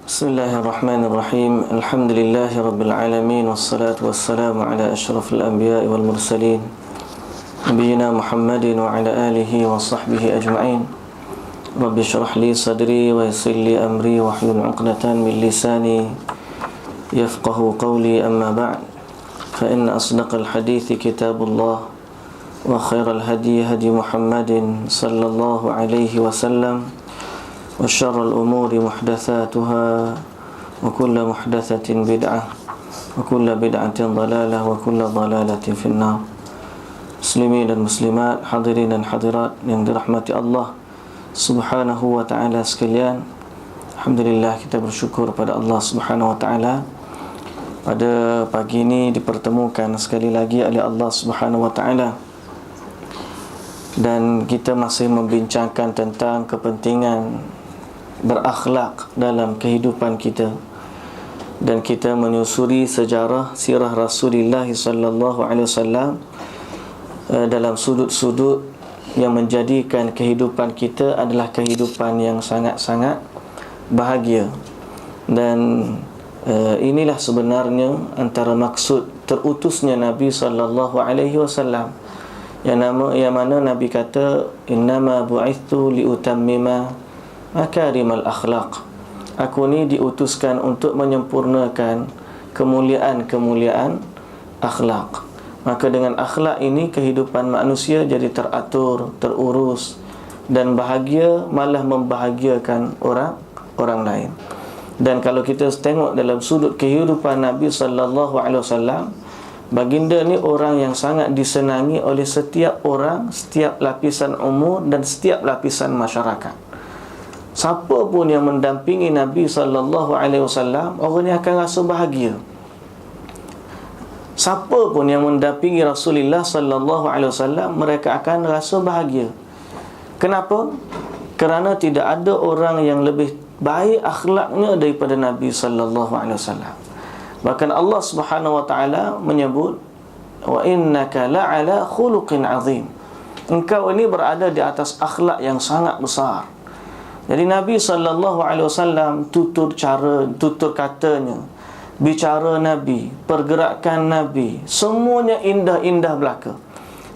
Bismillahirrahmanirrahim. Alhamdulillahi rabbil alamin, wassalatu wassalamu ala asyrafil anbiya'i wal mursalin, nabiyyina Muhammadin wa ala alihi wa sahbihi ajma'in. Rabbi syrah li sadri wa yassir li amri wa hlul 'uqdatan min lisani yafqahu qawli, amma ba'd. Fa inna asdaqal hadithi kitabullah wa khairal hadi hadi Muhammadin sallallahu alaihi wasallam, wa syarrul umuri muhdatsatuha, wa kullu muhdatsatin bid'ah, wa kullu bid'atin dhalalah, wa kullu dhalalatin finnar. Muslimin dan muslimat, hadirin dan hadirat yang dirahmati Allah Subhanahu wa ta'ala sekalian, alhamdulillah kita bersyukur pada Allah Subhanahu wa ta'ala pada pagi ini dipertemukan sekali lagi oleh Allah Subhanahu wa ta'ala, dan kita masih membincangkan tentang kepentingan berakhlak dalam kehidupan kita, dan kita menyusuri sejarah sirah Rasulullah sallallahu alaihi wasallam dalam sudut-sudut yang menjadikan kehidupan kita adalah kehidupan yang sangat-sangat bahagia. Dan inilah sebenarnya antara maksud terutusnya Nabi sallallahu alaihi wasallam, yang mana Nabi kata, innama bu'ithu liutammima makarimal akhlaq. Aku ni diutuskan untuk menyempurnakan kemuliaan-kemuliaan akhlak. Maka dengan akhlak ini kehidupan manusia jadi teratur, terurus, dan bahagia, malah membahagiakan orang lain. Dan kalau kita tengok dalam sudut kehidupan Nabi sallallahu alaihi wasallam, baginda ni orang yang sangat disenangi oleh setiap orang, setiap lapisan umur dan setiap lapisan masyarakat. Siapa pun yang mendampingi Nabi sallallahu alaihi wasallam, orang ni akan rasa bahagia. Siapa pun yang mendampingi Rasulullah sallallahu alaihi wasallam, mereka akan rasa bahagia. Kenapa? Kerana tidak ada orang yang lebih baik akhlaknya daripada Nabi sallallahu alaihi wasallam. Bahkan Allah Subhanahu wa taala menyebut, wa innaka la'ala khuluqin azim. Engkau ini berada di atas akhlak yang sangat besar. Jadi Nabi sallallahu alaihi wasallam, tutur katanya, bicara Nabi, pergerakan Nabi, semuanya indah-indah belaka.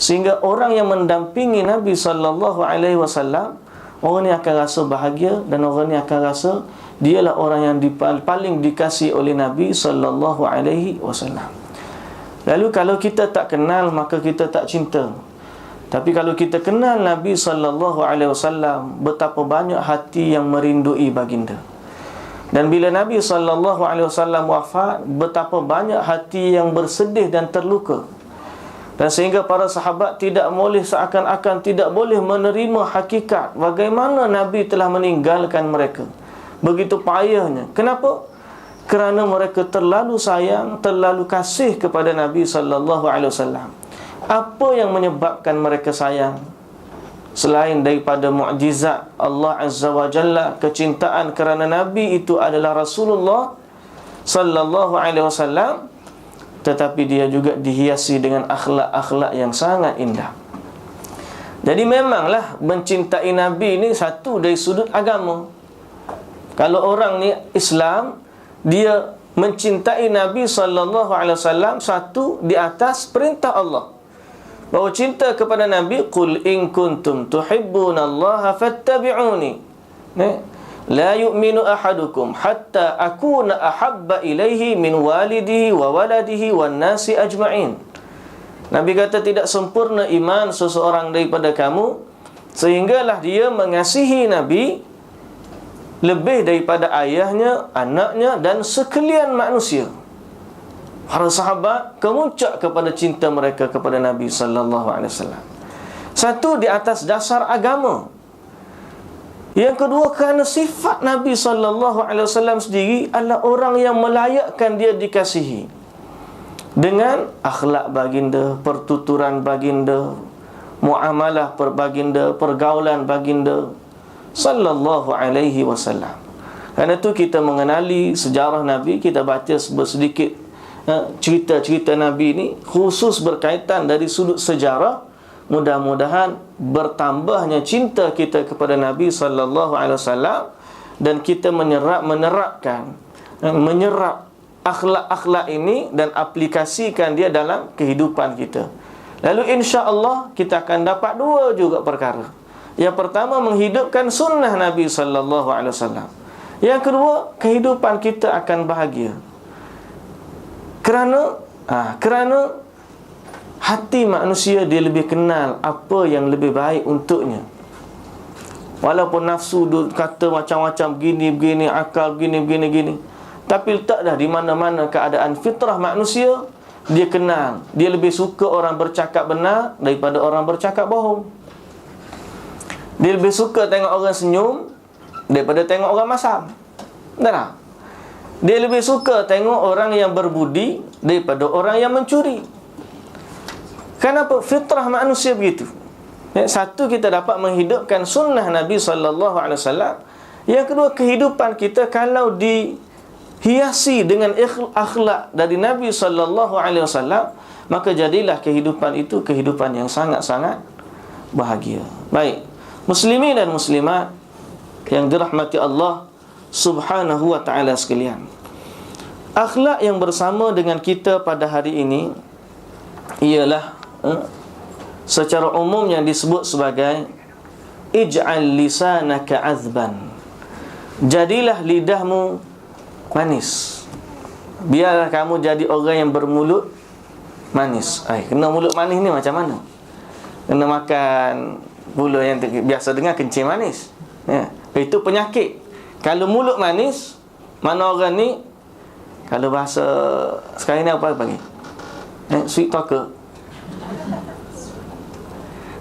Sehingga orang yang mendampingi Nabi sallallahu alaihi wasallam, orang ni akan rasa bahagia, dan orang ni akan rasa dialah orang yang paling dikasihi oleh Nabi sallallahu alaihi wasallam. Lalu kalau kita tak kenal, maka kita tak cinta. Tapi kalau kita kenal Nabi sallallahu alaihi wasallam, betapa banyak hati yang merindui baginda. Dan bila Nabi sallallahu alaihi wasallam wafat, betapa banyak hati yang bersedih dan terluka. Dan sehingga para sahabat seakan-akan tidak boleh menerima hakikat bagaimana Nabi telah meninggalkan mereka. Begitu payahnya. Kenapa? Kerana mereka terlalu sayang, terlalu kasih kepada Nabi sallallahu alaihi wasallam. Apa yang menyebabkan mereka sayang? Selain daripada mukjizat Allah Azza wa Jalla, kecintaan kerana Nabi itu adalah Rasulullah sallallahu alaihi wasallam, tetapi dia juga dihiasi dengan akhlak-akhlak yang sangat indah. Jadi memanglah mencintai Nabi ini satu dari sudut agama. Kalau orang ni Islam, dia mencintai Nabi sallallahu alaihi wasallam satu di atas perintah Allah. Bahawa cinta kepada Nabi, qul in kuntum tuhibbunallaha fattabi'uni. La yu'minu ahadukum hatta akuna ahabba ilaihi min walidihi wa waladihi wan nasi ajma'in. Nabi kata tidak sempurna iman seseorang daripada kamu sehinggalah dia mengasihi Nabi lebih daripada ayahnya, anaknya dan sekalian manusia. Para sahabat kemuncak kepada cinta mereka kepada Nabi sallallahu alaihi wasallam. Satu di atas dasar agama. Yang kedua, kerana sifat Nabi sallallahu alaihi wasallam sendiri adalah orang yang melayakkan dia dikasihi. Dengan akhlak baginda, pertuturan baginda, muamalah baginda, pergaulan baginda sallallahu alaihi wasallam. Kerana itu kita mengenali sejarah Nabi, kita baca sedikit cerita-cerita Nabi ini, khusus berkaitan dari sudut sejarah. Mudah-mudahan bertambahnya cinta kita kepada Nabi sallallahu alaihi wasallam dan kita menerapkan akhlak-akhlak ini dan aplikasikan dia dalam kehidupan kita. Lalu insya-Allah kita akan dapat dua juga perkara. Yang pertama, menghidupkan sunnah Nabi sallallahu alaihi wasallam. Yang kedua, kehidupan kita akan bahagia. Kerana hati manusia dia lebih kenal apa yang lebih baik untuknya. Walaupun nafsu kata macam-macam begini, akal begini. Tapi tak dah di mana-mana keadaan fitrah manusia, dia kenal. Dia lebih suka orang bercakap benar daripada orang bercakap bohong. Dia lebih suka tengok orang senyum daripada tengok orang masam. Tak? Dia lebih suka tengok orang yang berbudi daripada orang yang mencuri. Kenapa? Fitrah manusia begitu. Satu, kita dapat menghidupkan sunnah Nabi SAW. Yang kedua, kehidupan kita kalau dihiasi dengan akhlak dari Nabi SAW, maka jadilah kehidupan itu kehidupan yang sangat-sangat bahagia. Baik, muslimin dan muslimat yang dirahmati Allah Subhanahu wa ta'ala sekalian, akhlak yang bersama dengan kita pada hari ini ialah secara umum yang disebut sebagai ij'al lisanaka azban. Jadilah lidahmu manis. Biarlah kamu jadi orang yang bermulut manis. Kena mulut manis ni macam mana? Kena makan gula yang biasa dengar kencing manis. Itu penyakit. Kalau mulut manis, mana orang ni, kalau bahasa sekarang ni apa panggil? Sweet talker.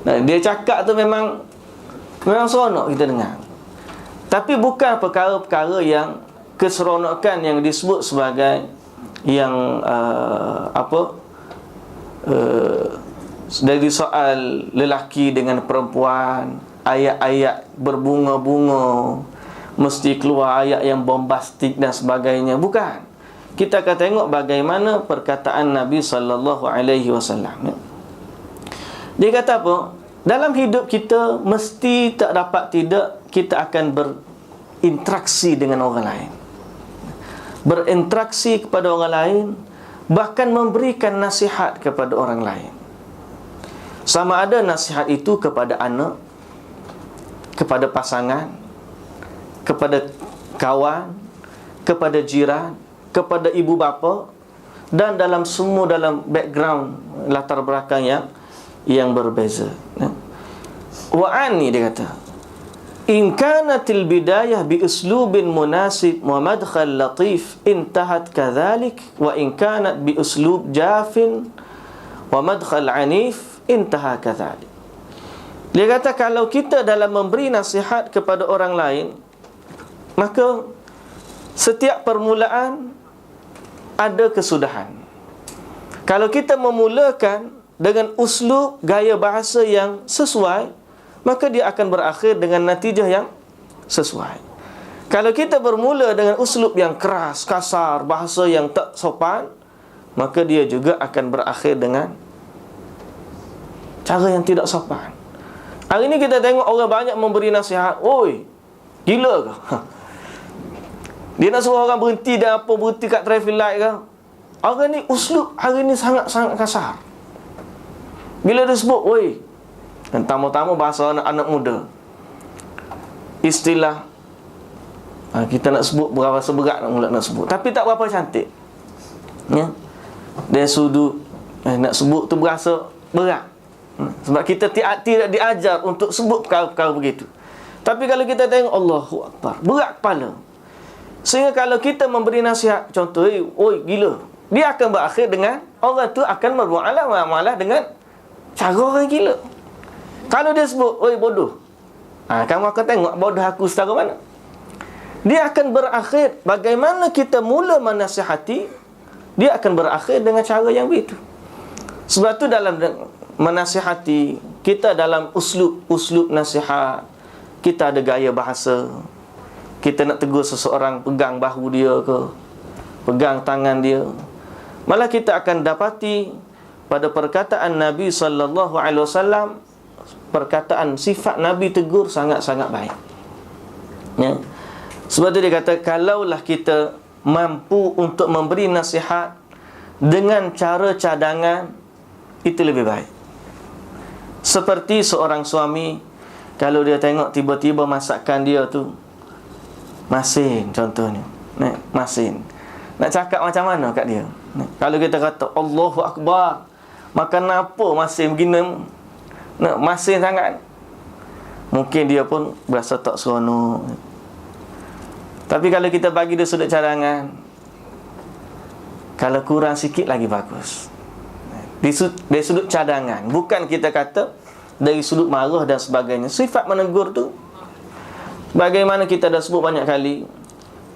Dia cakap tu memang seronok kita dengar. Tapi bukan perkara-perkara yang keseronokan yang disebut sebagai yang dari soal lelaki dengan perempuan, ayat-ayat berbunga-bunga, mesti keluar ayat yang bombastik dan sebagainya. Bukan. Kita akan tengok bagaimana perkataan Nabi sallallahu alaihi wasallam. Dia kata apa? Dalam hidup kita mesti tak dapat tidak kita akan berinteraksi dengan orang lain. Berinteraksi kepada orang lain, bahkan memberikan nasihat kepada orang lain. Sama ada nasihat itu kepada anak, kepada pasangan, kepada kawan, kepada jiran, kepada ibu bapa, dan dalam semua dalam background latar belakang yang berbeza. Wa'ani, dia kata, in kanatil bidayah bi uslubin munasib wa madkhal latif intahat kadhalik, wa in kanat bi uslub jafin wa madkhal anif intaha kadhalik. Dia kata kalau kita dalam memberi nasihat kepada orang lain, maka setiap permulaan ada kesudahan. Kalau kita memulakan dengan uslub gaya bahasa yang sesuai, maka dia akan berakhir dengan natijah yang sesuai. Kalau kita bermula dengan uslub yang keras, kasar, bahasa yang tak sopan, maka dia juga akan berakhir dengan cara yang tidak sopan. Hari ini kita tengok orang banyak memberi nasihat. Oi, gila ke? Dia nak suruh orang berhenti dan berhenti kat traffic light ke? Orang ni uslub hari ni sangat-sangat kasar. Bila dia sebut, oi, dan tamu-tamu bahasa anak-anak muda, istilah kita nak sebut berapa seberat nak sebut, tapi tak berapa cantik. Dia sudut nak sebut tu berasa berat. Sebab kita tidak diajar untuk sebut perkara-perkara begitu. Tapi kalau kita tengok, Allahu Akbar, berat kepala. Sehingga kalau kita memberi nasihat, contoh, oi gila, dia akan berakhir dengan orang tu akan bermuamalah dengan cara orang gila. Kalau dia sebut, oi bodoh, kamu akan tengok bodoh aku setara mana. Dia akan berakhir, bagaimana kita mula menasihati, dia akan berakhir dengan cara yang begitu. Sebab tu dalam menasihati, kita dalam uslub nasihat, kita ada gaya bahasa. Kita nak tegur seseorang, pegang bahu dia ke, pegang tangan dia. Malah kita akan dapati pada perkataan Nabi sallallahu alaihi wasallam, perkataan sifat Nabi tegur sangat-sangat baik. Sebab tu dia kata, kalaulah kita mampu untuk memberi nasihat dengan cara cadangan, itu lebih baik. Seperti seorang suami, kalau dia tengok tiba-tiba masakan dia tu masin contohnya, masin, nak cakap macam mana kat dia? Kalau kita kata Allahu Akbar, makan apa masin begini, masin sangat, mungkin dia pun berasa tak seronok. Tapi kalau kita bagi dia sudut cadangan, kalau kurang sikit lagi bagus. Dari sudut cadangan, bukan kita kata dari sudut marah dan sebagainya. Sifat menegur tu, bagaimana kita dah sebut banyak kali,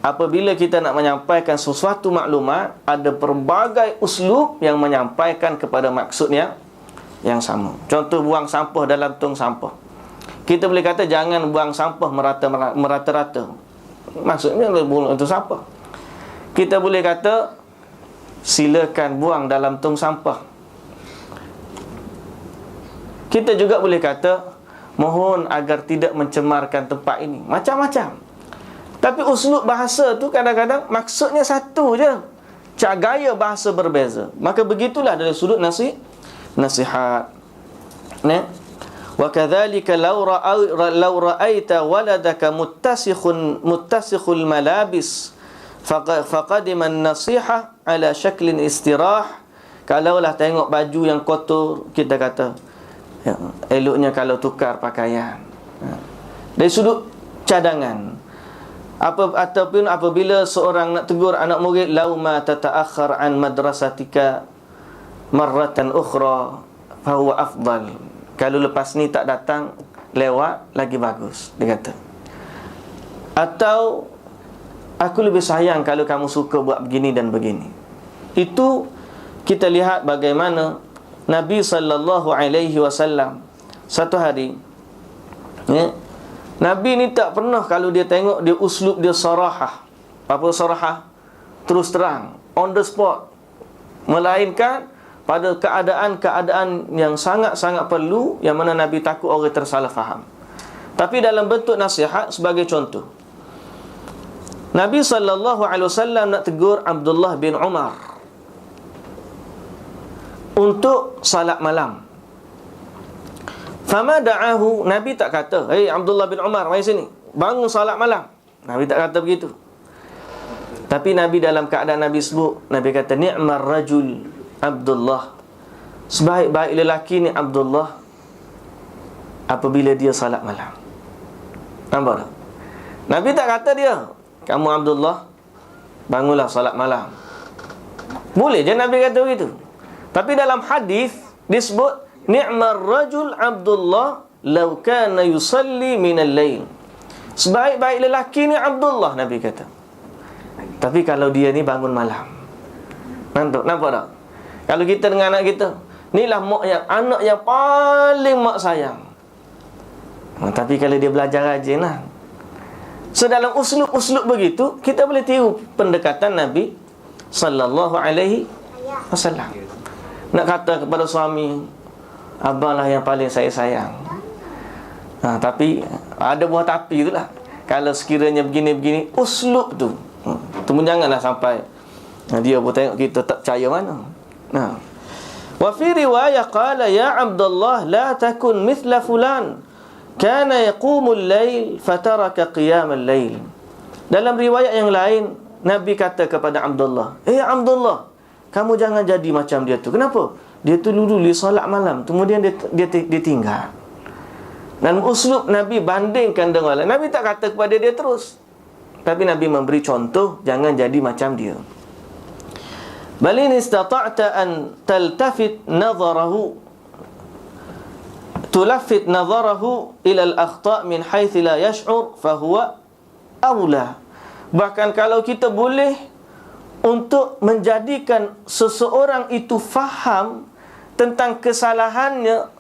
apabila kita nak menyampaikan sesuatu maklumat, ada pelbagai uslub yang menyampaikan kepada maksudnya yang sama. Contoh, buang sampah dalam tong sampah. Kita boleh kata jangan buang sampah merata-rata. Maksudnya buang tong sampah. Kita boleh kata silakan buang dalam tong sampah. Kita juga boleh kata mohon agar tidak mencemarkan tempat ini. Macam-macam. Tapi uslub bahasa tu kadang-kadang maksudnya satu je, gaya bahasa berbeza. Maka begitulah dari sudut nasihat. Wa kadzalika law ra'aita waladaka muttasikhul malabis faqadima an-nasihah ala syaklin istirah. Kalaulah tengok baju yang kotor, kita kata ya, eloknya kalau tukar pakaian. Dari sudut cadangan. Ataupun apabila seorang nak tegur anak murid, lau ma tata'akhkhar an madrasatika marratan ukhra fa huwa afdal. Kalau lepas ni tak datang, lewat lagi bagus, dia kata. Atau aku lebih sayang kalau kamu suka buat begini dan begini. Itu kita lihat bagaimana Nabi SAW satu hari, Nabi ni tak pernah, kalau dia tengok dia uslub dia sarahah. Apa sarahah? Terus terang, on the spot. Melainkan pada keadaan-keadaan yang sangat-sangat perlu, yang mana Nabi takut orang tersalah faham. Tapi dalam bentuk nasihat, sebagai contoh, Nabi SAW nak tegur Abdullah bin Umar untuk salat malam. Fama da'ahu, Nabi tak kata, "Hei Abdullah bin Umar, mari sini, bangun salat malam." Nabi tak kata begitu. Tapi Nabi dalam keadaan Nabi sebut, Nabi kata, "Ni'mar rajul Abdullah." Sebaik-baik lelaki ni Abdullah apabila dia salat malam. Nampak tak? Nabi tak kata dia, "Kamu Abdullah, bangunlah salat malam." Boleh je Nabi kata begitu. Tapi dalam hadis disebut, "Ni'mar rajul Abdullah law kana yusalli minal lail." Sebaik-baik lelaki ni Abdullah, Nabi kata. Tapi kalau dia ni bangun malam. Nampak tak? Kalau kita dengan anak kita, inilah anak yang paling mak sayang. Tapi kalau dia belajar rajin lah. So dalam uslub-uslub begitu, kita boleh tiru pendekatan Nabi sallallahu alaihi wasallam. Nak kata kepada suami, abang lah yang paling saya sayang. Tapi ada buah tapi itulah. Kalau sekiranya begini-begini, uslub tu janganlah sampai dia pun tengok kita tak percaya mana. Wa fi riwayah qala ya Abdullah la takun mithla fulan kana yaqumul lail fataraka qiyamal lail. Dalam riwayat yang lain, Nabi kata kepada Abdullah, Abdullah, kamu jangan jadi macam dia tu. Kenapa? Dia tu dulu solat malam, kemudian dia tinggal. Dan uslub Nabi bandingkan dengan lain. Nabi tak kata kepada dia terus, tapi Nabi memberi contoh, jangan jadi macam dia. Bal in istata'ta an taltafit nazarahu tulaffit nazarahu ila al-akhta' min haythu la yash'ur fa huwa aula. Bahkan kalau kita boleh untuk menjadikan seseorang itu faham tentang kesalahannya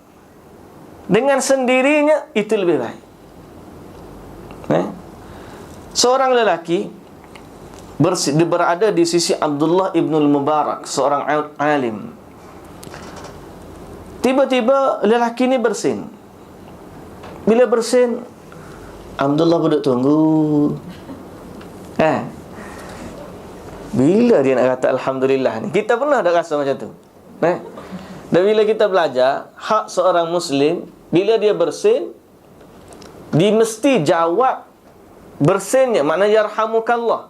dengan sendirinya, itu lebih baik. Seorang lelaki berada di sisi Abdullah ibnul Mubarak, seorang alim. Tiba-tiba lelaki ni bersin. Bila bersin, Abdullah duduk tunggu. Bila dia nak kata Alhamdulillah ni? Kita pernah dah rasa macam tu. Dan bila kita belajar hak seorang Muslim, bila dia bersin, dia mesti jawab bersinnya, maknanya yarhamukallah.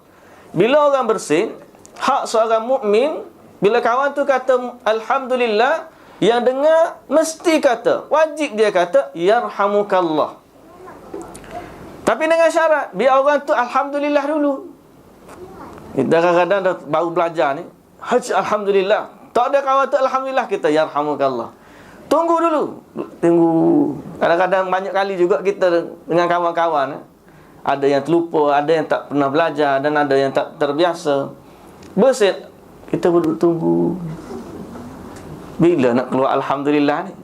Bila orang bersin, hak seorang mukmin, bila kawan tu kata Alhamdulillah, yang dengar mesti kata, wajib dia kata yarhamukallah. Tapi dengan syarat, biar orang tu Alhamdulillah dulu. Kita kadang-kadang dah baru belajar ni, Alhamdulillah. Tak ada kawan tu Alhamdulillah, kita yarhamukallah. Tunggu dulu. Tunggu. Kadang-kadang banyak kali juga kita dengan kawan-kawan, ada yang terlupa, ada yang tak pernah belajar, dan ada yang tak terbiasa. Bersin, kita duduk tunggu. Bila nak keluar Alhamdulillah ni?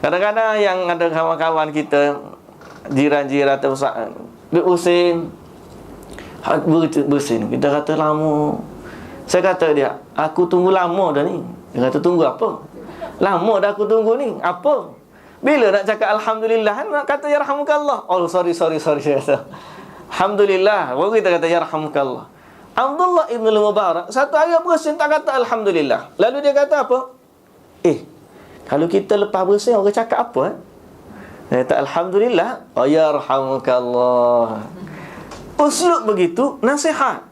Kadang-kadang yang ada kawan-kawan kita, jiran-jiran atau dia bersin. Bersin. Kita kata lama. Saya kata dia, aku tunggu lama dah ni. Dia kata, tunggu apa? Lama dah aku tunggu ni. Apa? Bila nak cakap Alhamdulillah, nak kata yarhamukallah. Oh, sorry. Saya kata, Alhamdulillah. Baru kita kata yarhamukallah. Abdullah ibn al-Mubarak, satu hari bersin tak kata Alhamdulillah. Lalu dia kata apa? Kalau kita lepas bersin, orang cakap apa? Dia kata Alhamdulillah. Oh, yarhamukallah. Uslub begitu, nasihat.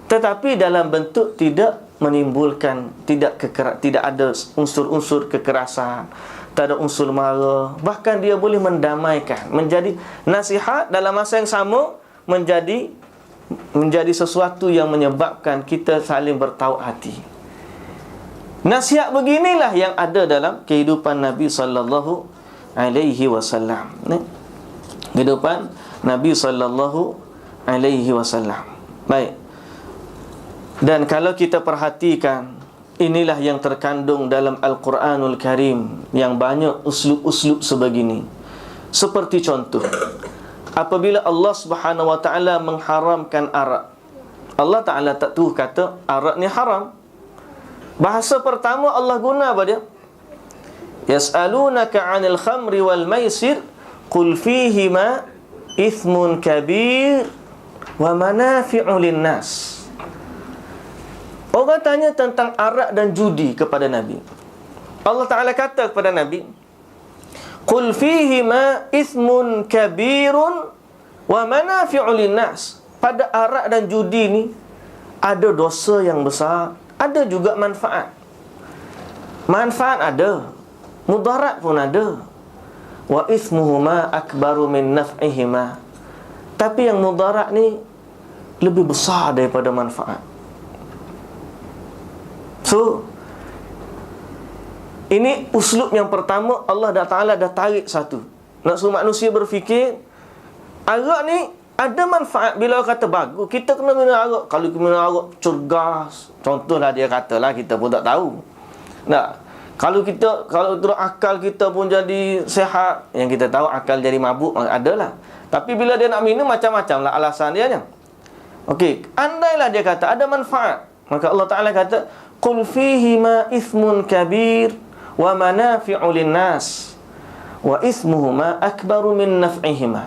Tetapi dalam bentuk tidak menimbulkan, tidak ada unsur-unsur kekerasan, tak ada unsur marah. Bahkan dia boleh mendamaikan. Menjadi nasihat dalam masa yang sama menjadi sesuatu yang menyebabkan kita saling bertaut hati. Nasihat beginilah yang ada dalam kehidupan Nabi sallallahu alaihi wasallam. Kehidupan Nabi sallallahu alaihi wasallam. Baik. Dan kalau kita perhatikan, inilah yang terkandung dalam Al-Quranul Karim, yang banyak uslub-uslub sebegini. Seperti contoh, apabila Allah Subhanahu wa ta'ala mengharamkan arak, Allah Ta'ala tak tuh kata arak ni haram. Bahasa pertama Allah guna apa dia? Yas'alunaka 'anil khamri wal maisir qul fihima ithmun kabir wa manafi'u lin-nas. Orang tanya tentang arak dan judi kepada Nabi. Allah Ta'ala kata kepada Nabi, qul fihima ithmun kabirun wa manafi'u lin-nas. Pada arak dan judi ni ada dosa yang besar, ada juga manfaat. Manfaat ada, mudarat pun ada. Wa ithmuhuma akbaru min naf'ihima. Tapi yang mudarat ni lebih besar daripada manfaat. So, ini uslub yang pertama. Allah Ta'ala dah tarik satu, nak suruh manusia berfikir, arak ni ada manfaat. Bila orang kata bagus, kita kena minum arak. Kalau kita minum arak cergas, contohlah dia katalah, kita pun tak tahu. Kalau terus akal kita pun jadi sehat, yang kita tahu akal jadi mabuk, adalah. Tapi bila dia nak minum, macam-macam lah alasan dia ni. Okey, andailah dia kata ada manfaat, maka Allah Ta'ala kata qul fihima ithmun kabir wa manafi'u lin-nas wa ithmuhuma akbaru min naf'ihima.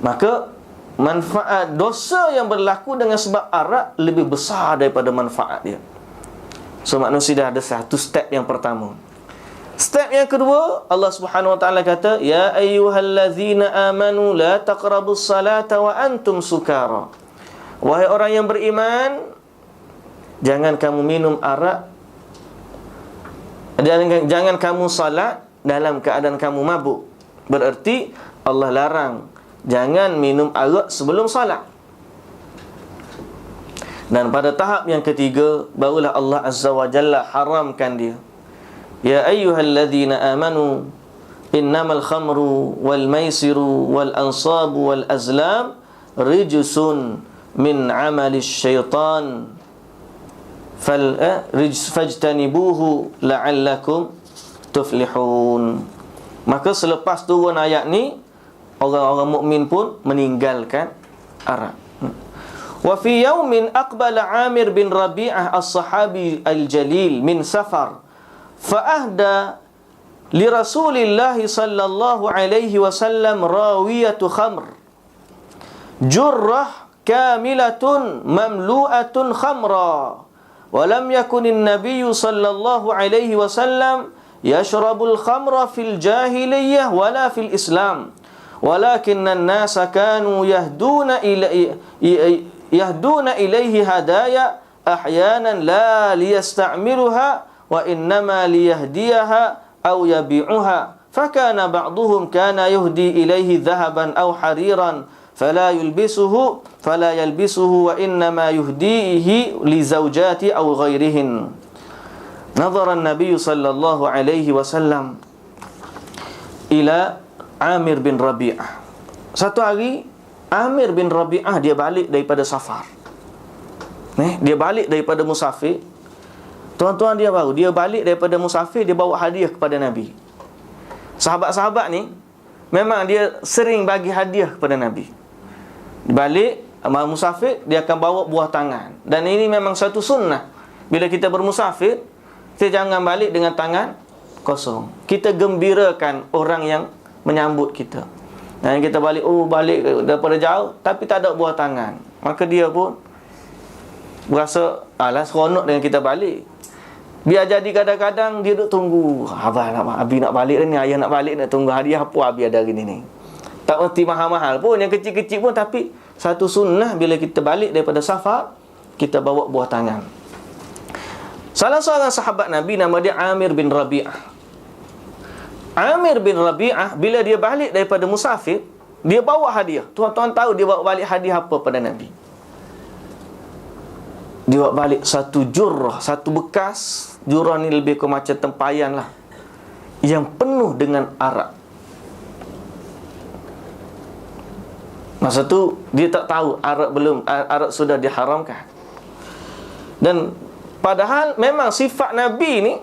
Maka manfaat dosa yang berlaku dengan sebab arak lebih besar daripada manfaat dia. So manusia dah ada satu step yang pertama. Step yang kedua, Allah Subhanahu wa ta'ala kata, ya ayyuhallazina amanu la taqrabus salata wa antum sukara. Wahai orang yang beriman, jangan kamu minum arak, jangan kamu salat dalam keadaan kamu mabuk. Bererti Allah larang jangan minum arak sebelum salat. Dan pada tahap yang ketiga, barulah Allah Azza wa Jalla haramkan dia. Ya ayyuhalladzina amanu innamal khamru wal maisiru wal ansabu wal azlam rijsun min amali syaitan fajtanibuhu la'allakum tuflihun. Maka selepas turun ayat ni, orang-orang mukmin pun meninggalkan arak. Wa fi yaumin aqbala Amir bin Rabi'ah as-sahabi al-jalil min safar fa ahda li Rasulillah sallallahu alaihi wasallam rawiyatu khamr jurrah kamilatun mamlu'atun khamra. Wa lam yakunin nabiyyu sallallahu alaihi wasallam yashrabul khamra fil jahiliyah wala fil Islam. Walakinna an-nasa kanu yahduna ilaihi hadaya ahyanan la liyasta'miluha wa innama liyahdiyaha aw yabi'uha. Fakana ba'duhum kana yuhdi ilaihi dhahaban aw hariran fala yalbisuhu wa innama yuhdihi li zawjati aw ghairihin. Nadhara an-nabiy sallallahu alaihi wasallam ila Amir bin Rabi'ah. Satu hari Amir bin Rabi'ah dia balik daripada safar. Dia balik daripada musafir. Tuan-tuan dia baru dia balik daripada musafir, dia bawa hadiah kepada Nabi. Sahabat-sahabat ni memang dia sering bagi hadiah kepada Nabi. Balik musafir, dia akan bawa buah tangan. Dan ini memang satu sunnah. Bila kita bermusafir, kita jangan balik dengan tangan kosong. Kita gembirakan orang yang menyambut kita. Dan kita balik daripada jauh tapi tak ada buah tangan, maka dia pun berasa seronok dengan kita balik. Biar jadi kadang-kadang dia duk tunggu, Abi nak balik ni, ayah nak balik, nak tunggu hadiah apa Abi ada hari ni. Tak mesti mahal-mahal pun, yang kecil-kecil pun, tapi satu sunnah bila kita balik daripada safar, kita bawa buah tangan. Salah seorang sahabat Nabi nama dia Amir bin Rabi'ah. Amir bin Rabi'ah bila dia balik daripada musafir, dia bawa hadiah. Tuan-tuan tahu dia bawa balik hadiah apa pada Nabi? Dia bawa balik satu jurrah, satu bekas. Jurrah ni lebih ke macam tempayan lah, yang penuh dengan arak. Masa tu dia tak tahu arak sudah diharamkan. Dan padahal memang sifat Nabi ni,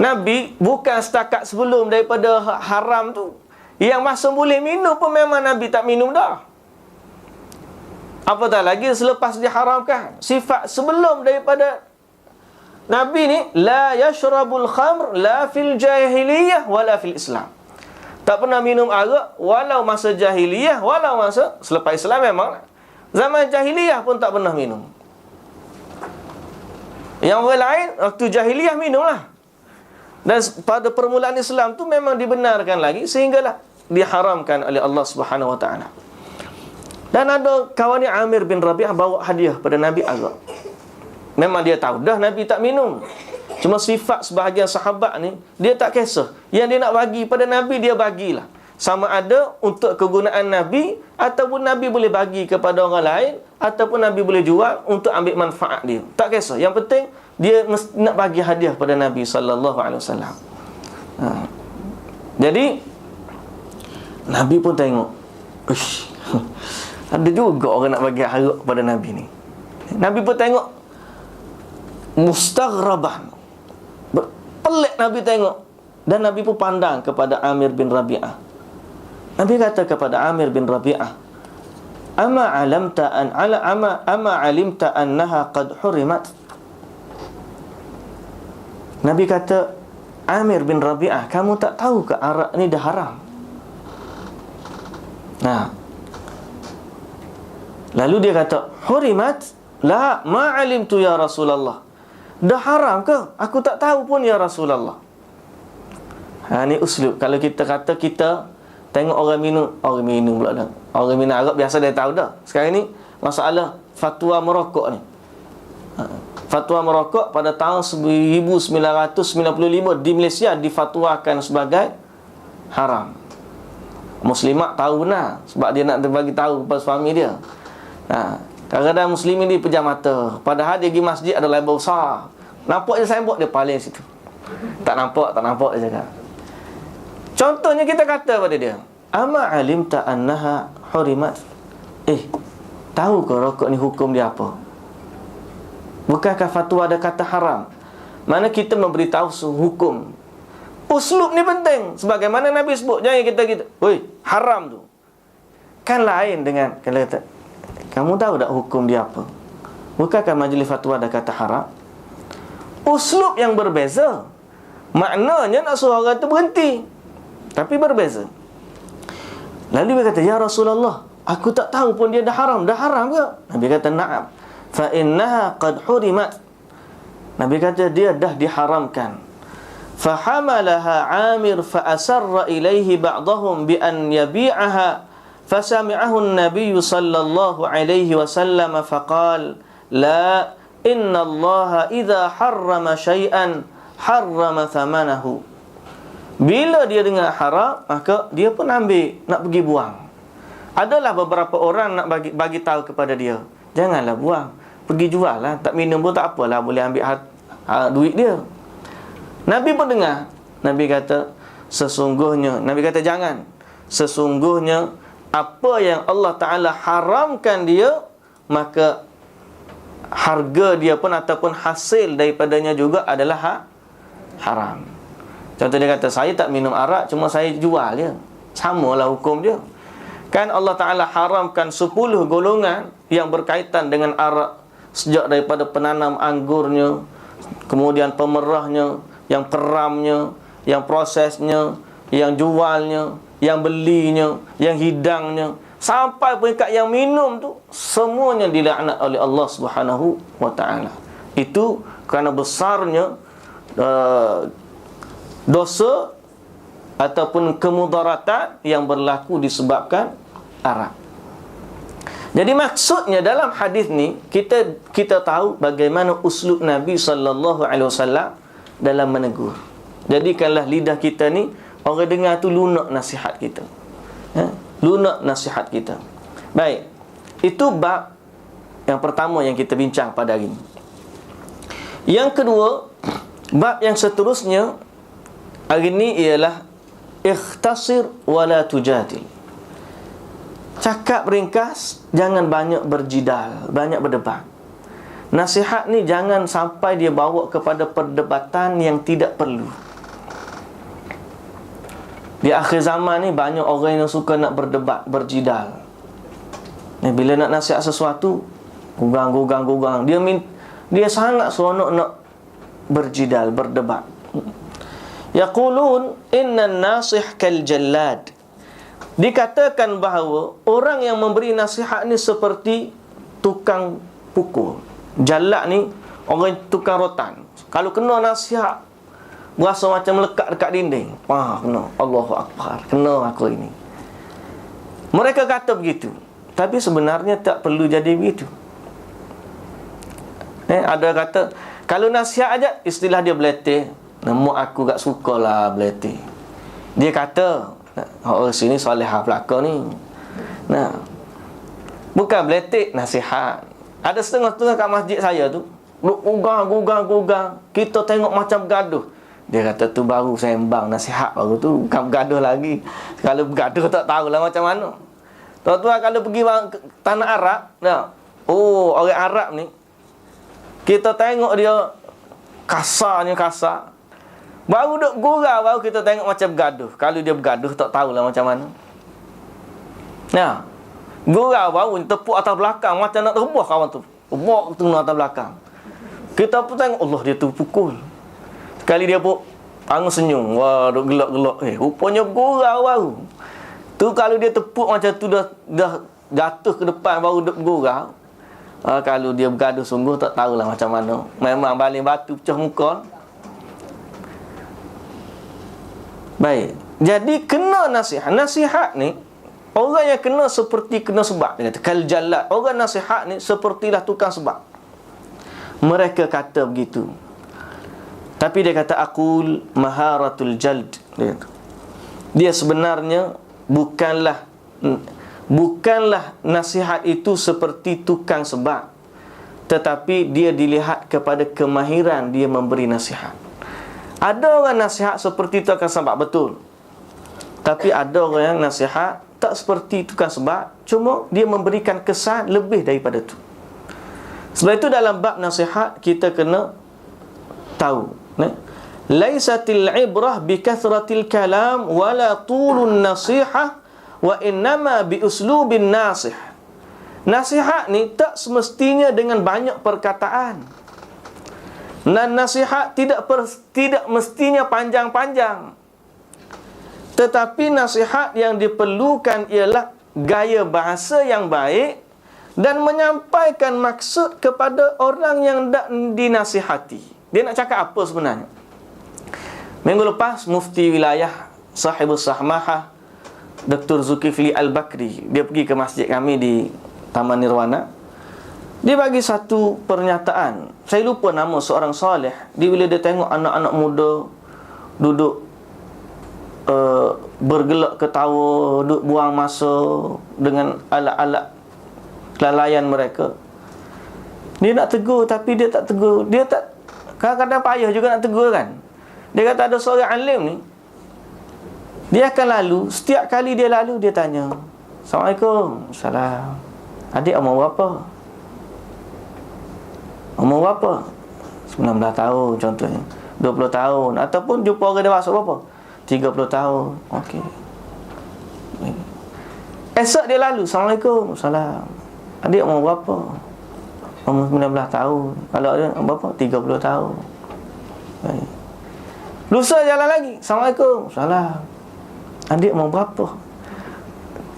Nabi bukan setakat sebelum daripada haram tu, yang masa boleh minum pun memang Nabi tak minum dah. Apatah lagi selepas diharamkan. Sifat sebelum daripada Nabi ni, la yashrabul khamr la fil jahiliyah wala fil Islam. Tak pernah minum arak walau masa jahiliyah, walau masa selepas Islam. Memang zaman jahiliyah pun tak pernah minum. Yang orang lain waktu jahiliyah minumlah. Dan pada permulaan Islam tu memang dibenarkan lagi, sehinggalah diharamkan oleh Allah Subhanahu wa taala. Dan ada kawan ni Amir bin Rabi'ah bawa hadiah pada Nabi arak. Memang dia tahu dah Nabi tak minum. Cuma sifat sebahagian sahabat ni, dia tak kisah. Yang dia nak bagi pada Nabi, dia bagilah. Sama ada untuk kegunaan Nabi, ataupun Nabi boleh bagi kepada orang lain, ataupun Nabi boleh jual untuk ambil manfaat dia. Tak kisah. Yang penting dia nak bagi hadiah pada Nabi sallallahu alaihi wasallam. Jadi Nabi pun tengok, ada juga orang nak bagi arak pada Nabi ni. Nabi pun tengok, mustaghraban, pelik Nabi tengok. Dan Nabi pun pandang kepada Amir bin Rabi'ah. Nabi kata kepada Amir bin Rabi'ah, ama alimta annaha qad hurimat. Nabi kata, Amir bin Rabi'ah, kamu tak tahu ke arak ni dah haram? Lalu dia kata, hurimat? La, ma alimtu ya Rasulullah. Dah haram ke? Aku tak tahu pun ya Rasulullah. Ni uslub. Kalau kita kata kita tengok orang minum pula dah. Orang minum arak biasa dia tahu dah. Sekarang ni masalah fatwa merokok ni. Fatwa merokok pada tahun 1995 di Malaysia difatwakan sebagai haram. Muslimat tahu benar sebab dia nak bagi tahu kepada suami dia. Kadang-kadang muslimin ni pejam mata, padahal dia pergi masjid ada label besar. Nampak je signboard, dia paling situ. Tak nampak dia cakap. Contohnya kita kata pada dia, ama alimta annaha hurimat. Tahu ke rokok ni hukum dia apa? Bukankah fatwa ada kata haram? Mana kita memberitahu hukum. Uslub ni penting. Sebagaimana Nabi sebut, jangan kita haram tu. Kan lain dengan kalau kata, kamu tahu tak hukum dia apa? Bukankah majlis fatwa ada kata haram? Uslub yang berbeza. Maknanya nak suruh orang tu berhenti, tapi berbeza. Lalu dia kata, ya Rasulullah, Aku tak tahu pun dia dah haram. Dah haram ke? Nabi kata, na'am. Fa innaha qad hurimat. Nabi kata, dia dah diharamkan. Fahamalaha Amir fa asarra ilaihi ba'dahum bi an yabi'aha. Fasami'ahu an-nabiy sallallahu alaihi wasallam faqala, la inna Allah idza harrama syai'an harrama thamanahu. Bila dia dengar haram, maka dia pun ambil, nak pergi buang. Adalah beberapa orang nak bagi tahu kepada dia, janganlah buang, pergi jual lah, tak minum pun tak apalah, boleh ambil duit dia. Nabi pun dengar. Nabi kata, sesungguhnya, Nabi kata jangan, sesungguhnya apa yang Allah Ta'ala haramkan dia, maka harga dia pun ataupun hasil daripadanya juga adalah haram. Contoh dia kata, saya tak minum arak, cuma saya jual je, samalah hukum dia. Kan Allah Ta'ala haramkan 10 golongan yang berkaitan dengan arak, sejak daripada penanam anggurnya, kemudian pemerahnya, yang keramnya, yang prosesnya, yang jualnya, yang belinya, yang hidangnya, sampai peringkat yang minum tu, semuanya dilaknat oleh Allah Subhanahu wa Ta'ala. Itu kerana besarnya dosa ataupun kemudaratan yang berlaku disebabkan arak. Jadi maksudnya dalam hadis ni, kita tahu bagaimana uslub Nabi sallallahu alaihi wasallam dalam menegur. Jadikanlah lidah kita ni, orang dengar tu lunak nasihat kita. Lunak nasihat kita. Baik. Itu bab yang pertama yang kita bincang pada hari ini. Yang kedua, bab yang seterusnya hari ini ialah ikhtasir wala tujadil. Cakap ringkas, jangan banyak berjidal, banyak berdebat. Nasihat ni jangan sampai dia bawa kepada perdebatan yang tidak perlu. Di akhir zaman ni banyak orang yang suka nak berdebat, berjidal. Bila nak nasihat sesuatu, gugang. Dia sangat seronok nak berjidal, berdebat. Yaqulun inna an-nasih kal jallad. Dikatakan bahawa orang yang memberi nasihat ni seperti tukang pukul. Jallad ni orang tukang rotan. Kalau kena nasihat, berasa macam melekat dekat dinding. Kena. Allahu Akbar, kena aku ini. Mereka kata begitu, tapi sebenarnya tak perlu jadi begitu. Ada kata, kalau nasihat aja, istilah dia beletih. Namun aku tak sukalah beletih. Dia kata, oh sini solehah pelakon ni. Nah, bukan beletih, nasihat. Ada setengah-setengah kat masjid saya tu, gugang. Kita tengok macam bergaduh. Dia kata tu baru sembang nasihat, baru tu bukan bergaduh lagi. Kalau bergaduh tak tahulah macam mana. Tuan-tuan kalau pergi tanah Arab, nah, orang Arab ni, kita tengok dia kasarnya kasar. Baru duk gurau, baru kita tengok macam bergaduh. Kalau dia bergaduh tak tahulah macam mana. Nah, gurau baru tepuk atas belakang macam nak terbuah kawan tu. Tepuk tu atas belakang. Kita pun tengok, Allah dia tu pukul. Sekali dia pun angus senyum. Wah, duk gelak-gelak. Rupanya gurau baru. Tu kalau dia tepuk macam tu dah jatuh ke depan baru duk gurau. Kalau dia bergaduh sungguh tak tahulah macam mana. Memang baling batu pecah muka. Baik. Jadi kena nasihat. Nasihat ni, orang yang kena seperti kena sebab. Dia kata kal jallad. Orang nasihat ni sepertilah tukang sebab. Mereka kata begitu. Tapi dia kata aqul maharatul jald. Dia sebenarnya bukanlah nasihat itu seperti tukang sebab, tetapi dia dilihat kepada kemahiran dia memberi nasihat. Ada orang nasihat seperti tukang sebab, betul. Tapi ada orang yang nasihat tak seperti tukang sebab, cuma dia memberikan kesan lebih daripada itu. Sebab itu dalam bab nasihat kita kena tahu, laisatil ibrah bi kathratil kalam wala tulun nasihah wa innama bi uslubin nasih. Nasihat ni tak semestinya dengan banyak perkataan. Dan nasihat tidak mestinya panjang-panjang. Tetapi nasihat yang diperlukan ialah gaya bahasa yang baik dan menyampaikan maksud kepada orang yang tak dinasihati. Dia nak cakap apa sebenarnya? Minggu lepas, Mufti Wilayah Sahibus Sahmahah Dr. Zulkifli Al-Bakri, dia pergi ke masjid kami di Taman Nirwana. Dia bagi satu pernyataan. Saya lupa nama seorang soleh. Dia bila dia tengok anak-anak muda duduk bergelak ketawa, duduk buang masa dengan alat-alat kelalaian mereka. Dia nak tegur tapi dia tak tegur. Dia tak, kadang-kadang payah juga nak tegur kan. Dia kata ada seorang alim ni, dia akan lalu, setiap kali dia lalu dia tanya, Assalamualaikum. Salam. Adik umur berapa? Umur berapa? 19 tahun contohnya, 20 tahun. Ataupun jumpa orang dewasa berapa? 30 tahun. Okey. Esok dia lalu, Assalamualaikum. Salam. Adik umur berapa? Umur 19 tahun. Kalau ada berapa? 30 tahun. Lusa jalan lagi, Assalamualaikum. Salam. Adik umur berapa?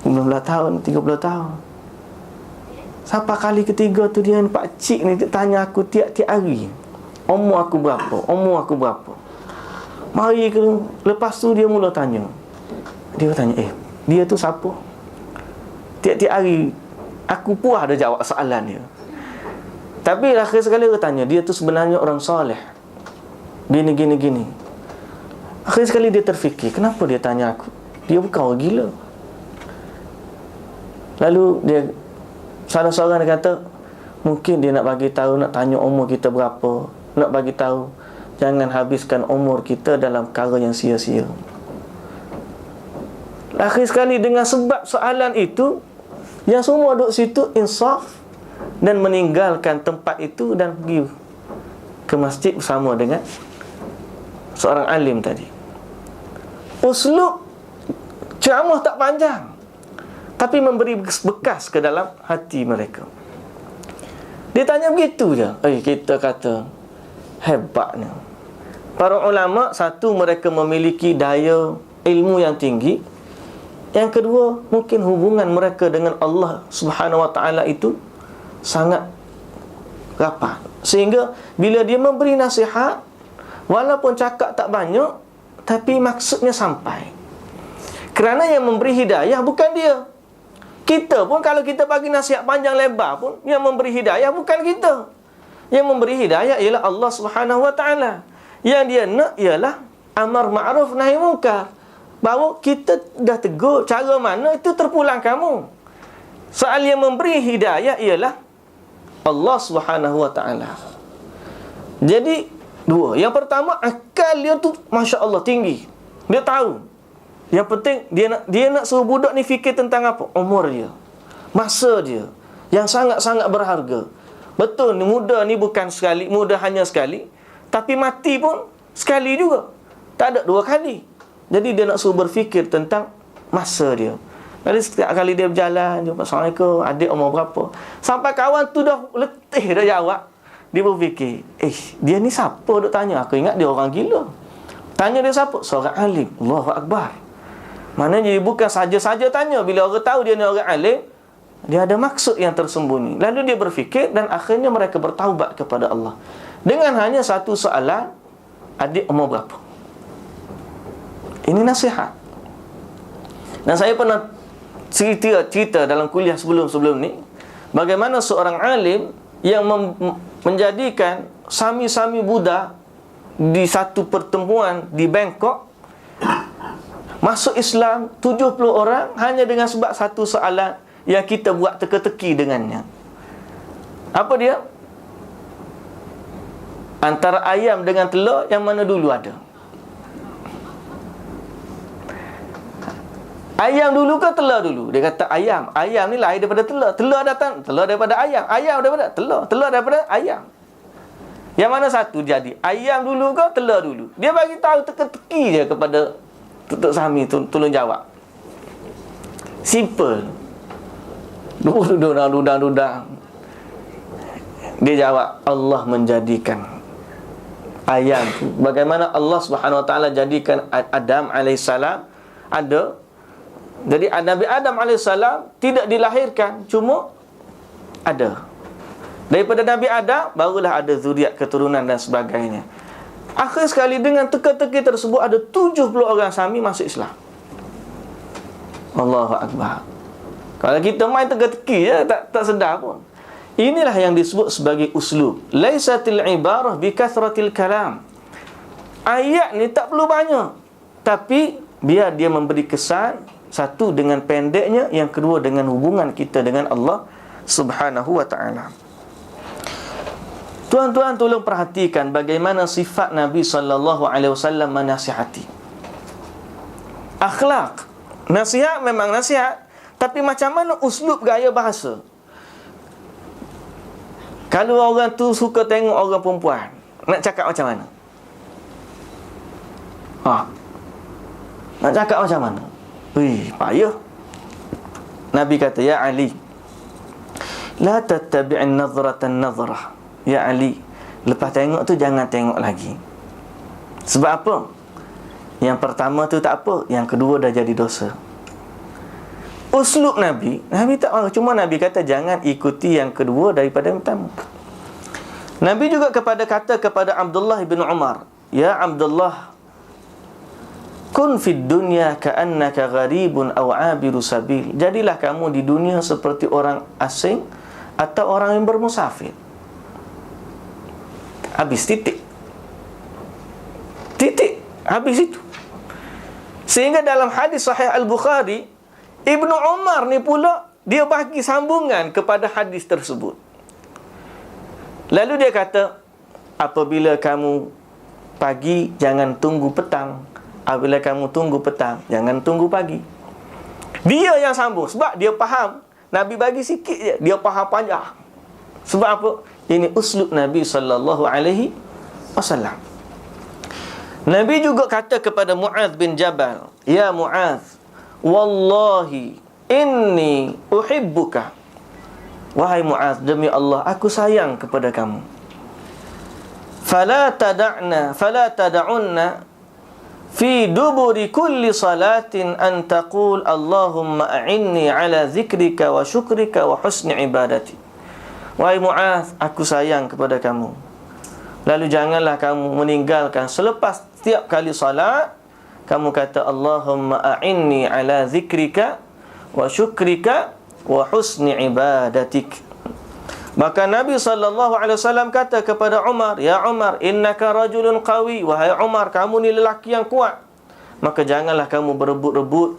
19 tahun, 30 tahun. Sampai kali ketiga tu dia pakcik ni tanya aku tiap-tiap hari, umur aku berapa? Umur aku berapa? Mari ke, lepas tu dia mula tanya. Dia tanya, dia tu siapa? Tiap-tiap hari aku puas dah jawab soalan dia. Tapi akhir sekali dia tanya, dia tu sebenarnya orang soleh, gini. Akhir sekali dia terfikir, kenapa dia tanya aku? Dia bukan orang gila. Lalu dia, salah seorang dia kata, mungkin dia nak bagi tahu, nak tanya umur kita berapa, nak bagi tahu jangan habiskan umur kita dalam perkara yang sia-sia. Akhir sekali dengan sebab soalan itu, yang semua duduk situ insaf dan meninggalkan tempat itu dan pergi ke masjid bersama dengan seorang alim tadi. Uslub ceramah tak panjang, tapi memberi bekas ke dalam hati mereka. Dia tanya begitu je. Kita kata hebatnya para ulama. Satu, mereka memiliki daya ilmu yang tinggi. Yang kedua, mungkin hubungan mereka dengan Allah Subhanahu Wa Taala itu sangat rapat, sehingga bila dia memberi nasihat, walaupun cakap tak banyak, tapi maksudnya sampai. Kerana yang memberi hidayah bukan dia. Kita pun kalau kita bagi nasihat panjang lebar pun, yang memberi hidayah bukan kita. Yang memberi hidayah ialah Allah Subhanahu Wa Taala. Yang dia nak ialah amar ma'ruf nahi munkar. Bahawa kita dah tegur, cara mana itu terpulang kamu. Soal yang memberi hidayah ialah Allah Subhanahu Wa Taala. Jadi dua. Yang pertama, akal dia tu Masya Allah tinggi. Dia tahu. Yang penting dia nak suruh budak ni fikir tentang apa? Umur dia, masa dia yang sangat-sangat berharga. Betul, muda ni bukan sekali, muda hanya sekali, tapi mati pun sekali juga. Tak ada dua kali. Jadi dia nak suruh berfikir tentang masa dia. Jadi setiap kali dia berjalan, jumpa, Assalamualaikum, adik umur berapa? Sampai kawan tu dah letih dah jawab, dia berfikir, dia ni siapa duk tanya? Aku ingat dia orang gila. Tanya dia siapa? Seorang alim. Allahu Akbar. Maknanya dia bukan saja-saja tanya. Bila orang tahu dia ni orang alim, dia ada maksud yang tersembunyi. Lalu dia berfikir dan akhirnya mereka bertaubat kepada Allah. Dengan hanya satu soalan, adik umur berapa? Ini nasihat. Dan saya pernah cerita dalam kuliah sebelum ni, bagaimana seorang alim yang menjadikan sami-sami Buddha di satu pertemuan di Bangkok, masuk Islam 70 orang hanya dengan sebab satu soalan yang kita buat teka-teki dengannya. Apa dia? Antara ayam dengan telur, yang mana dulu ada? Ayam dulu ke telur dulu? Dia kata ayam. Ayam ni lahir daripada telur. Telur datang, telur daripada ayam. Ayam daripada telur. Telur daripada ayam. Yang mana satu jadi? Ayam dulu ke telur dulu? Dia bagi tahu teka-teki je kepada Tutup Sami tolong jawab. Simple. Dudang. Dia jawab, Allah menjadikan ayam tu. Bagaimana Allah Subhanahu Wa Taala jadikan Adam alaihissalam ada Jadi Nabi Adam AS tidak dilahirkan, cuma ada. Daripada Nabi Adam barulah ada zuriat, keturunan dan sebagainya. Akhir sekali dengan teka-teki tersebut ada 70 orang Sami masuk Islam. Allahu Akbar. Kalau kita main teka-teki je, tak sedar pun. Inilah yang disebut sebagai uslub. Laisatil ibarah bi kathratil kalam. Ayat ni tak perlu banyak, tapi biar dia memberi kesan, satu dengan pendeknya, yang kedua dengan hubungan kita dengan Allah Subhanahu wa ta'ala. Tuan-tuan tolong perhatikan bagaimana sifat Nabi SAW menasihati. Akhlak, nasihat memang nasihat, tapi macam mana uslub gaya bahasa. Kalau orang tu suka tengok orang perempuan, nak cakap macam mana? Nak cakap macam mana? Payah. Nabi kata, ya Ali, la tattabi'in nazratan nazrah. Ya Ali, lepas tengok tu jangan tengok lagi. Sebab apa? Yang pertama tu tak apa, yang kedua dah jadi dosa. Uslub Nabi tak marah, cuma Nabi kata jangan ikuti yang kedua daripada yang pertama. Nabi juga kata kepada Abdullah bin Umar, ya Abdullah, kun fid dunya ka'annaka gharibun aw 'abiru sabil. Jadilah kamu di dunia seperti orang asing atau orang yang bermusafir. Habis, titik. Habis itu. Sehingga dalam hadis Sahih Al-Bukhari, Ibnu Umar ni pula dia bagi sambungan kepada hadis tersebut. Lalu dia kata, apabila kamu pagi jangan tunggu petang, apabila kamu tunggu petang jangan tunggu pagi. Dia yang sambung sebab dia faham. Nabi bagi sikit je, dia faham panjang. Sebab apa? Ini uslub Nabi SAW. Nabi juga kata kepada Mu'adz bin Jabal, ya Mu'adz, wallahi inni uhibbuka. Wahai Mu'adz, demi Allah aku sayang kepada kamu. Fala tada'unna fi duburi kulli salatin an taqul Allahumma a'inni ala zikrika wa syukrika wa husni ibadati. Wahai Mu'adz, aku sayang kepada kamu. Lalu janganlah kamu meninggalkan selepas setiap kali salat, kamu kata Allahumma a'inni ala zikrika wa syukrika wa husni ibadatik. Maka Nabi SAW kata kepada Umar, ya Umar, innaka rajulun qawi. Wahai Umar, kamu ni lelaki yang kuat, maka janganlah kamu berebut-rebut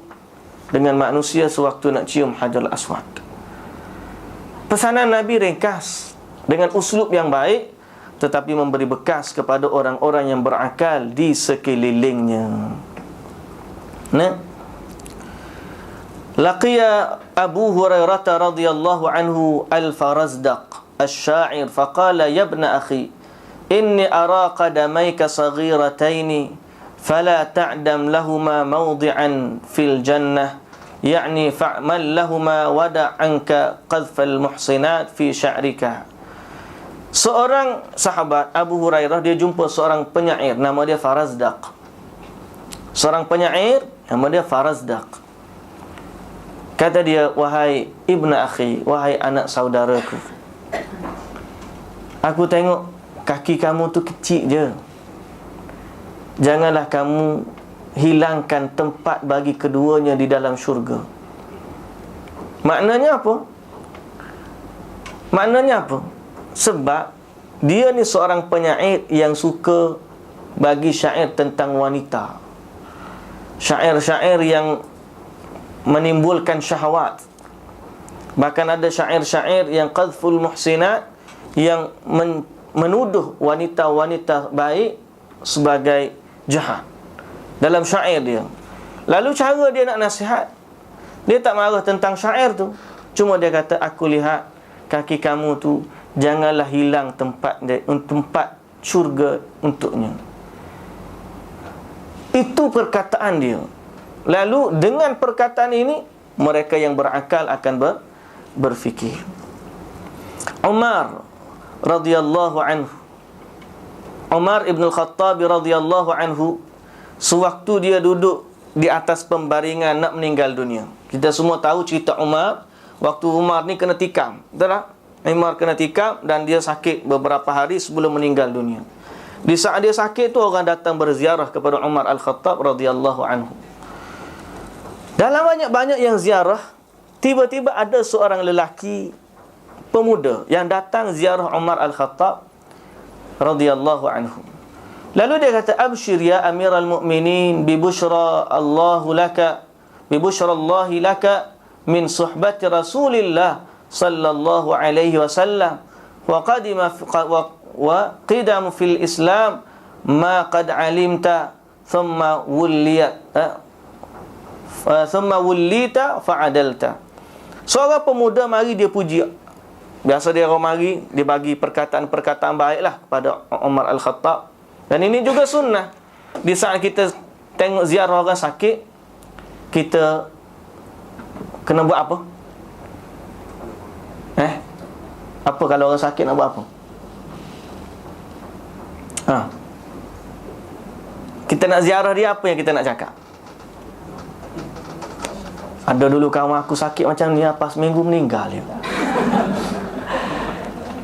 dengan manusia sewaktu nak cium Hajarul Aswad. Pesanan Nabi ringkas dengan uslub yang baik, tetapi memberi bekas kepada orang-orang yang berakal di sekelilingnya. Laqiya Abu Hurairah radhiyallahu anhu al-Farazdaq asy-sya'ir faqala ya ibn akhi inni ara qadamayka saghirataini fala ta'dam lahumā mawdi'an fil jannah ya'ni fa'mal lahumā wada'anka qadhfal muhsinat fi sya'rika. Seorang sahabat Abu Hurairah, dia jumpa seorang penyair nama dia Farazdaq. Seorang penyair nama dia Farazdaq. Kata dia, wahai ibnu akhi, wahai anak saudaraku, aku tengok kaki kamu tu kecil je. Janganlah kamu hilangkan tempat bagi keduanya di dalam syurga. Maknanya apa? Sebab dia ni seorang penyair yang suka bagi syair tentang wanita. Syair-syair yang menimbulkan syahwat. Bahkan ada syair-syair yang qadhful muhsinat, yang menuduh wanita-wanita baik sebagai jahat dalam syair dia. Lalu cara dia nak nasihat, dia tak marah tentang syair tu, cuma dia kata, aku lihat kaki kamu tu janganlah hilang tempat syurga untuknya. Itu perkataan dia. Lalu dengan perkataan ini, mereka yang berakal akan berfikir. Umar radhiyallahu anhu, Umar ibn al-Khattab radhiyallahu anhu, sewaktu dia duduk di atas pembaringan nak meninggal dunia. Kita semua tahu cerita Umar. Waktu Umar ni kena tikam, betul tak? Umar kena tikam dan dia sakit beberapa hari sebelum meninggal dunia. Di saat dia sakit tu, orang datang berziarah kepada Umar Al-Khattab radhiyallahu anhu. Dalam banyak-banyak yang ziarah, tiba-tiba ada seorang lelaki pemuda yang datang ziarah Umar Al-Khattab radhiyallahu anhu. Lalu dia kata, "Abshir ya Amiral Mu'minin bi bushra Allahu laka, bi bushra Allahi laka min suhbati Rasulillah sallallahu alaihi wasallam wa qadima wa qidam fil Islam ma qad alimta thumma wullita fa'adalta." Seorang pemuda mari dia puji. Biasa dia orang mari, dia bagi perkataan-perkataan baiklah kepada Umar Al-Khattab. Dan ini juga sunnah. Di saat kita tengok ziarah orang sakit, kita kena buat apa? Apa kalau orang sakit nak buat apa? Kita nak ziarah dia, apa yang kita nak cakap? Ada dulu kawan aku sakit macam ni, apa seminggu meninggal dia.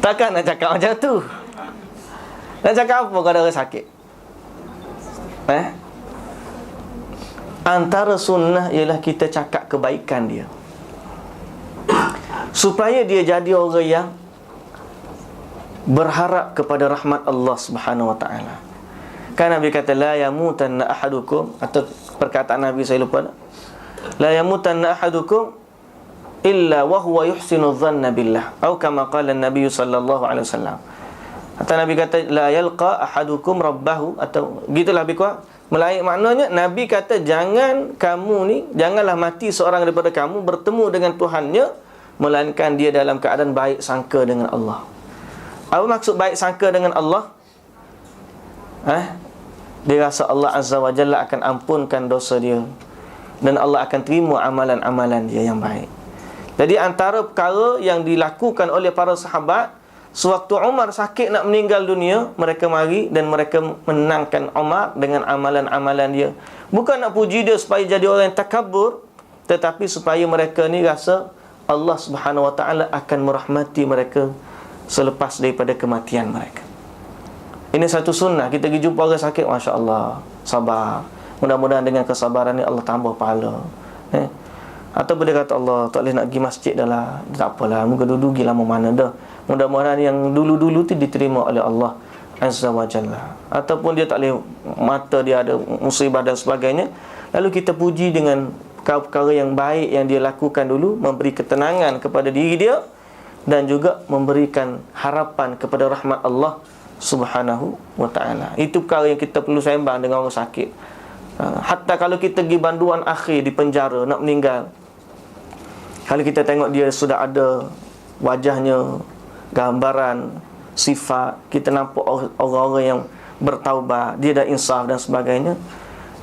Takkan nak cakap macam tu. Nak cakap apa kalau orang sakit? Antara sunnah ialah kita cakap kebaikan dia, supaya dia jadi orang yang berharap kepada rahmat Allah Subhanahu wa taala. Kan Nabi kata, la yamutanna ahadukum, atau perkataan Nabi saya lupa, la yamutanna ahadukum illa wa huwa yuhsinu dhanna billah, atau kama qala Nabi sallallahu alaihi wasallam. Atau Nabi kata, la yalqa ahadukum rabbahu, atau gitulah lebih kurang. Melainkan maknanya Nabi kata, janganlah mati seorang daripada kamu bertemu dengan Tuhannya melainkan dia dalam keadaan baik sangka dengan Allah. Apa maksud baik sangka dengan Allah? Dia rasa Allah Azza wa Jalla akan ampunkan dosa dia dan Allah akan terima amalan-amalan dia yang baik. Jadi antara perkara yang dilakukan oleh para sahabat sewaktu Umar sakit nak meninggal dunia, mereka mari dan mereka menangkan Umar dengan amalan-amalan dia. Bukan nak puji dia supaya jadi orang yang takabur, tetapi supaya mereka ni rasa Allah Subhanahu wa taala akan merahmati mereka selepas daripada kematian mereka. Ini satu sunnah. Kita pergi jumpa orang sakit, Masya Allah, sabar. Mudah-mudahan dengan kesabaran ni Allah tambah pahala. Atau boleh kata, Allah tak boleh nak pergi masjid dah lah, tak apalah, muka dulu pergi lama mana dah. Mudah-mudahan yang dulu-dulu tu diterima oleh Allah Azza wa Jalla. Ataupun dia tak boleh, mata dia ada musibah dan sebagainya, lalu kita puji dengan perkara yang baik yang dia lakukan dulu, memberi ketenangan kepada diri dia dan juga memberikan harapan kepada rahmat Allah Subhanahu wa ta'ala. Itu perkara yang kita perlu sembang dengan orang sakit. Hatta kalau kita pergi banduan akhir di penjara nak meninggal, kalau kita tengok dia sudah ada wajahnya, gambaran, sifat, kita nampak orang-orang yang bertaubat, dia dah insaf dan sebagainya,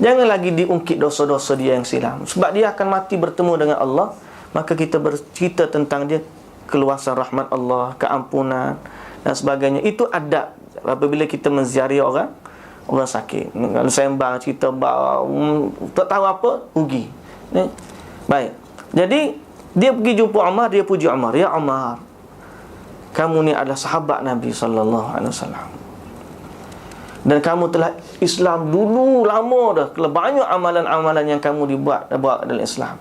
jangan lagi diungkit dosa-dosa dia yang silam, sebab dia akan mati bertemu dengan Allah. Maka kita bercerita tentang dia, keluasan rahmat Allah, keampunan dan sebagainya. Itu adab apabila kita menziarahi orang sakit. Kalau sembang cerita tak tahu apa, rugi. Baik. Jadi dia pergi jumpa Umar, dia puji Umar, ya Umar, kamu ni adalah sahabat Nabi sallallahu alaihi wasallam. Dan kamu telah Islam dulu lama dah. Banyak amalan-amalan yang kamu buat dalam Islam.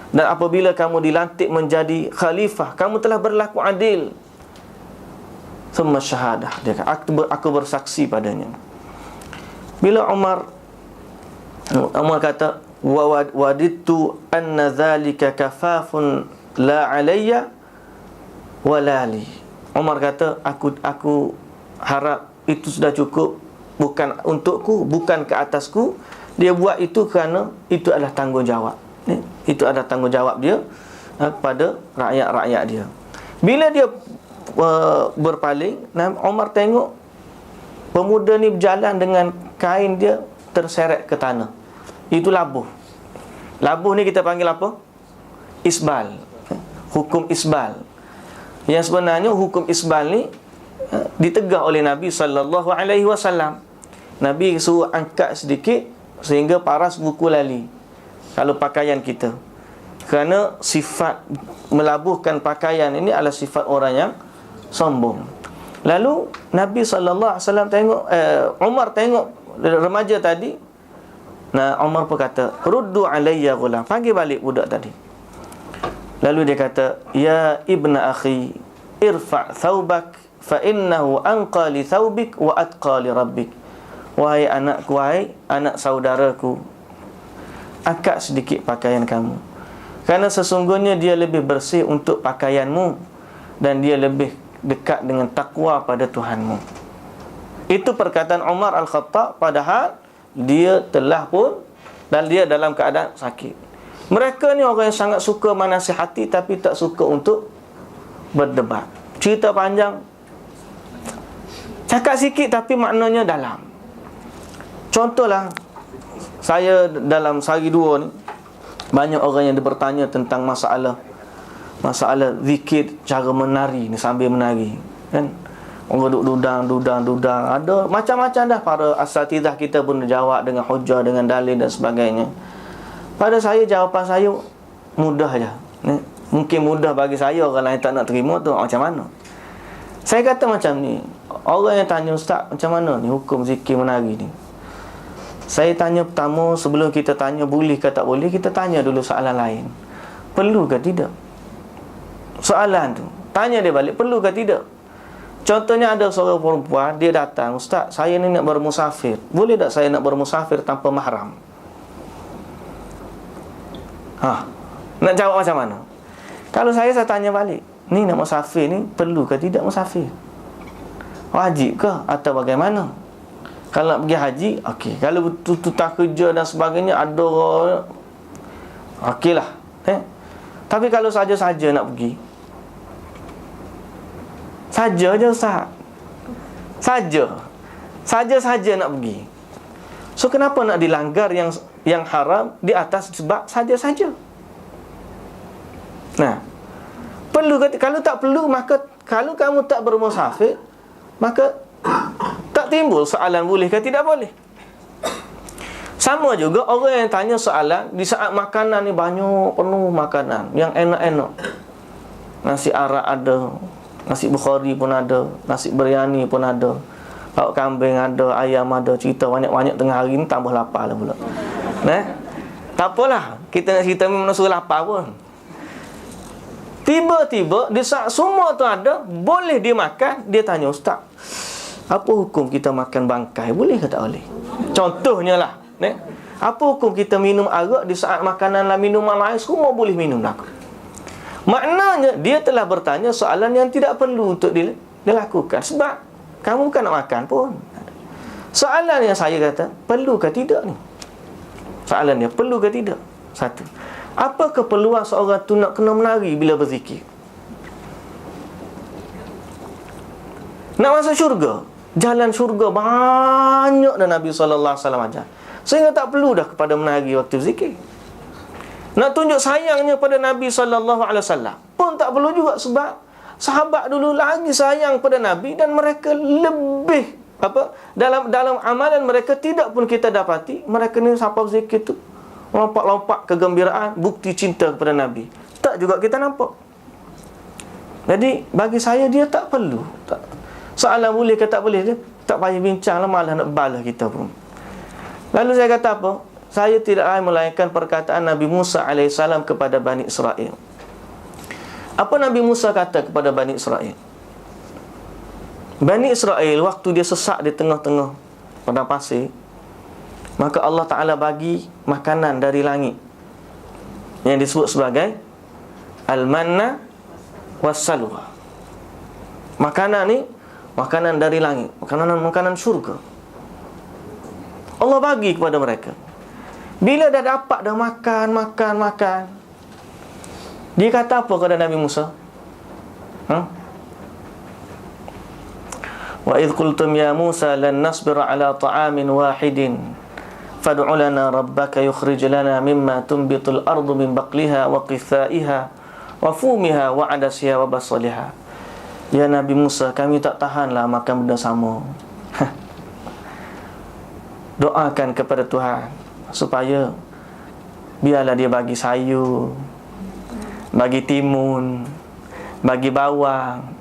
Dan apabila kamu dilantik menjadi khalifah, kamu telah berlaku adil. Thumma syahadah, dia kata, aku bersaksi padanya. Bila Umar kata, wadidtu anna dhalika kafafun la alayya wala li. Umar kata, aku harap itu sudah cukup, bukan untukku, bukan ke atasku. Dia buat itu kerana itu adalah tanggungjawab. Itu adalah tanggungjawab dia kepada rakyat-rakyat dia. Bila dia berpaling, Umar tengok pemuda ni berjalan dengan kain dia terseret ke tanah. Itu labuh. Labuh ni kita panggil apa? Isbal. Hukum isbal. Yang sebenarnya hukum isbal ni ditegah oleh Nabi sallallahu alaihi wasallam. Nabi suruh angkat sedikit sehingga paras buku lali. kalau pakaian kita. Kerana sifat melabuhkan pakaian ini adalah sifat orang yang sombong. Lalu Nabi SAW tengok, Umar tengok remaja tadi. Nah, Umar pun kata, "Ruddu alayya ghulam." Panggil balik budak tadi. Lalu dia kata, "Ya ibna akhi, irfa' thawbak fa innahu anqa li thawbik wa atqa li rabbik." Wahai anakku, wahai anak saudaraku, angkat sedikit pakaian kamu, kerana sesungguhnya dia lebih bersih untuk pakaianmu dan dia lebih dekat dengan takwa pada Tuhanmu. Itu perkataan Umar Al-Khattab, padahal dia telah pun dan dia dalam keadaan sakit. Mereka ni orang yang sangat suka menasihati tapi tak suka untuk berdebat. Cerita panjang, cakap sikit tapi maknanya dalam. Contohlah, saya dalam sehari dua ni banyak orang yang bertanya tentang masalah zikir, cara menari ni sambil menari, kan? Orang duduk dudang, ada macam-macam dah. Para asatidzah kita pun jawab dengan hujah, dengan dalil dan sebagainya. Pada saya, jawapan saya mudah je, ni. Mungkin mudah bagi saya, orang lain tak nak terima tu macam mana. Saya kata macam ni, orang yang tanya, "Ustaz, macam mana ni hukum zikir menari ni?" Saya tanya pertama, sebelum kita tanya boleh ke tak boleh, kita tanya dulu soalan lain. Perlu ke tidak? Soalan tu, tanya dia balik, perlu ke tidak? Contohnya ada seorang perempuan, dia datang, "Ustaz, saya ni nak bermusafir. Boleh tak saya nak bermusafir tanpa mahram?" Nak jawab macam mana? Kalau saya tanya balik, ni nak musafir ni, perlu ke tidak musafir? Wajib ke atau bagaimana? Kalau nak pergi haji, okey. Kalau tuntutan kerja dan sebagainya, ada, okeylah. Tapi kalau saja-saja nak pergi, saja je Ustaz, saja nak pergi. So kenapa nak dilanggar yang haram di atas sebab saja-saja? Nah, perlu ke? Kalau tak perlu, maka kalau kamu tak bermusafir, maka tak timbul soalan boleh ke tidak boleh. Sama juga orang yang tanya soalan di saat makanan ni banyak, penuh makanan yang enak-enak. Nasi arak ada, nasi bukhari pun ada, nasi biryani pun ada, lauk kambing ada, ayam ada, cerita banyak-banyak tengah hari ni tambah lapar lah pula. Tak apalah, kita nak cerita memang suruh lapar pun. Tiba-tiba di saat semua tu ada, boleh dia makan, dia tanya, "Ustaz, apa hukum kita makan bangkai? Boleh ke tak boleh?" Contohnya lah, apa hukum kita minum arak di saat makanan lah, minuman lain semua boleh minum dah. Maknanya dia telah bertanya soalan yang tidak perlu untuk dilakukan, sebab kamu bukan nak makan pun. Soalan yang saya kata, perlu ke tidak ni? Soalan dia, perlu ke tidak? Satu, apa keperluan seorang tu nak kena menari bila berzikir? Nak masuk syurga, jalan syurga banyak dah Nabi SAW ajar, sehingga tak perlu dah kepada menari waktu zikir. Nak tunjuk sayangnya pada Nabi SAW pun tak perlu juga, sebab sahabat dulu lagi sayang pada Nabi, dan mereka lebih dalam amalan mereka tidak pun kita dapati mereka ni sampai zikir tu lompat-lompat kegembiraan, bukti cinta kepada Nabi. Tak juga kita nampak. Jadi bagi saya dia tak perlu. Soalan boleh ke tak boleh, dia tak payah bincang lah, malah nak balas kita pun. Lalu saya kata apa? Saya tidak lain melainkan perkataan Nabi Musa AS kepada Bani Israel. Apa Nabi Musa kata kepada Bani Israel? Bani Israel waktu dia sesak di tengah-tengah padang pasir, maka Allah Ta'ala bagi makanan dari langit yang disebut sebagai Al-Manna Was-Salwa. Makanan ni makanan dari langit, makanan syurga. Allah bagi kepada mereka. Bila dah dapat, dah makan, dia kata apa kepada Nabi Musa? Wa idh qultum ya Musa lan nasbira ala ta'amin wahidin fad'u lana rabbaka yukhrij lana mimma tunbitul ardu min baqliha wa qithaiha wa fumiha wa adasiha wa basaliha. Ya Nabi Musa, kami tak tahanlah makan benda sama. Doakan kepada Tuhan supaya biarlah dia bagi sayur, bagi timun, bagi bawang.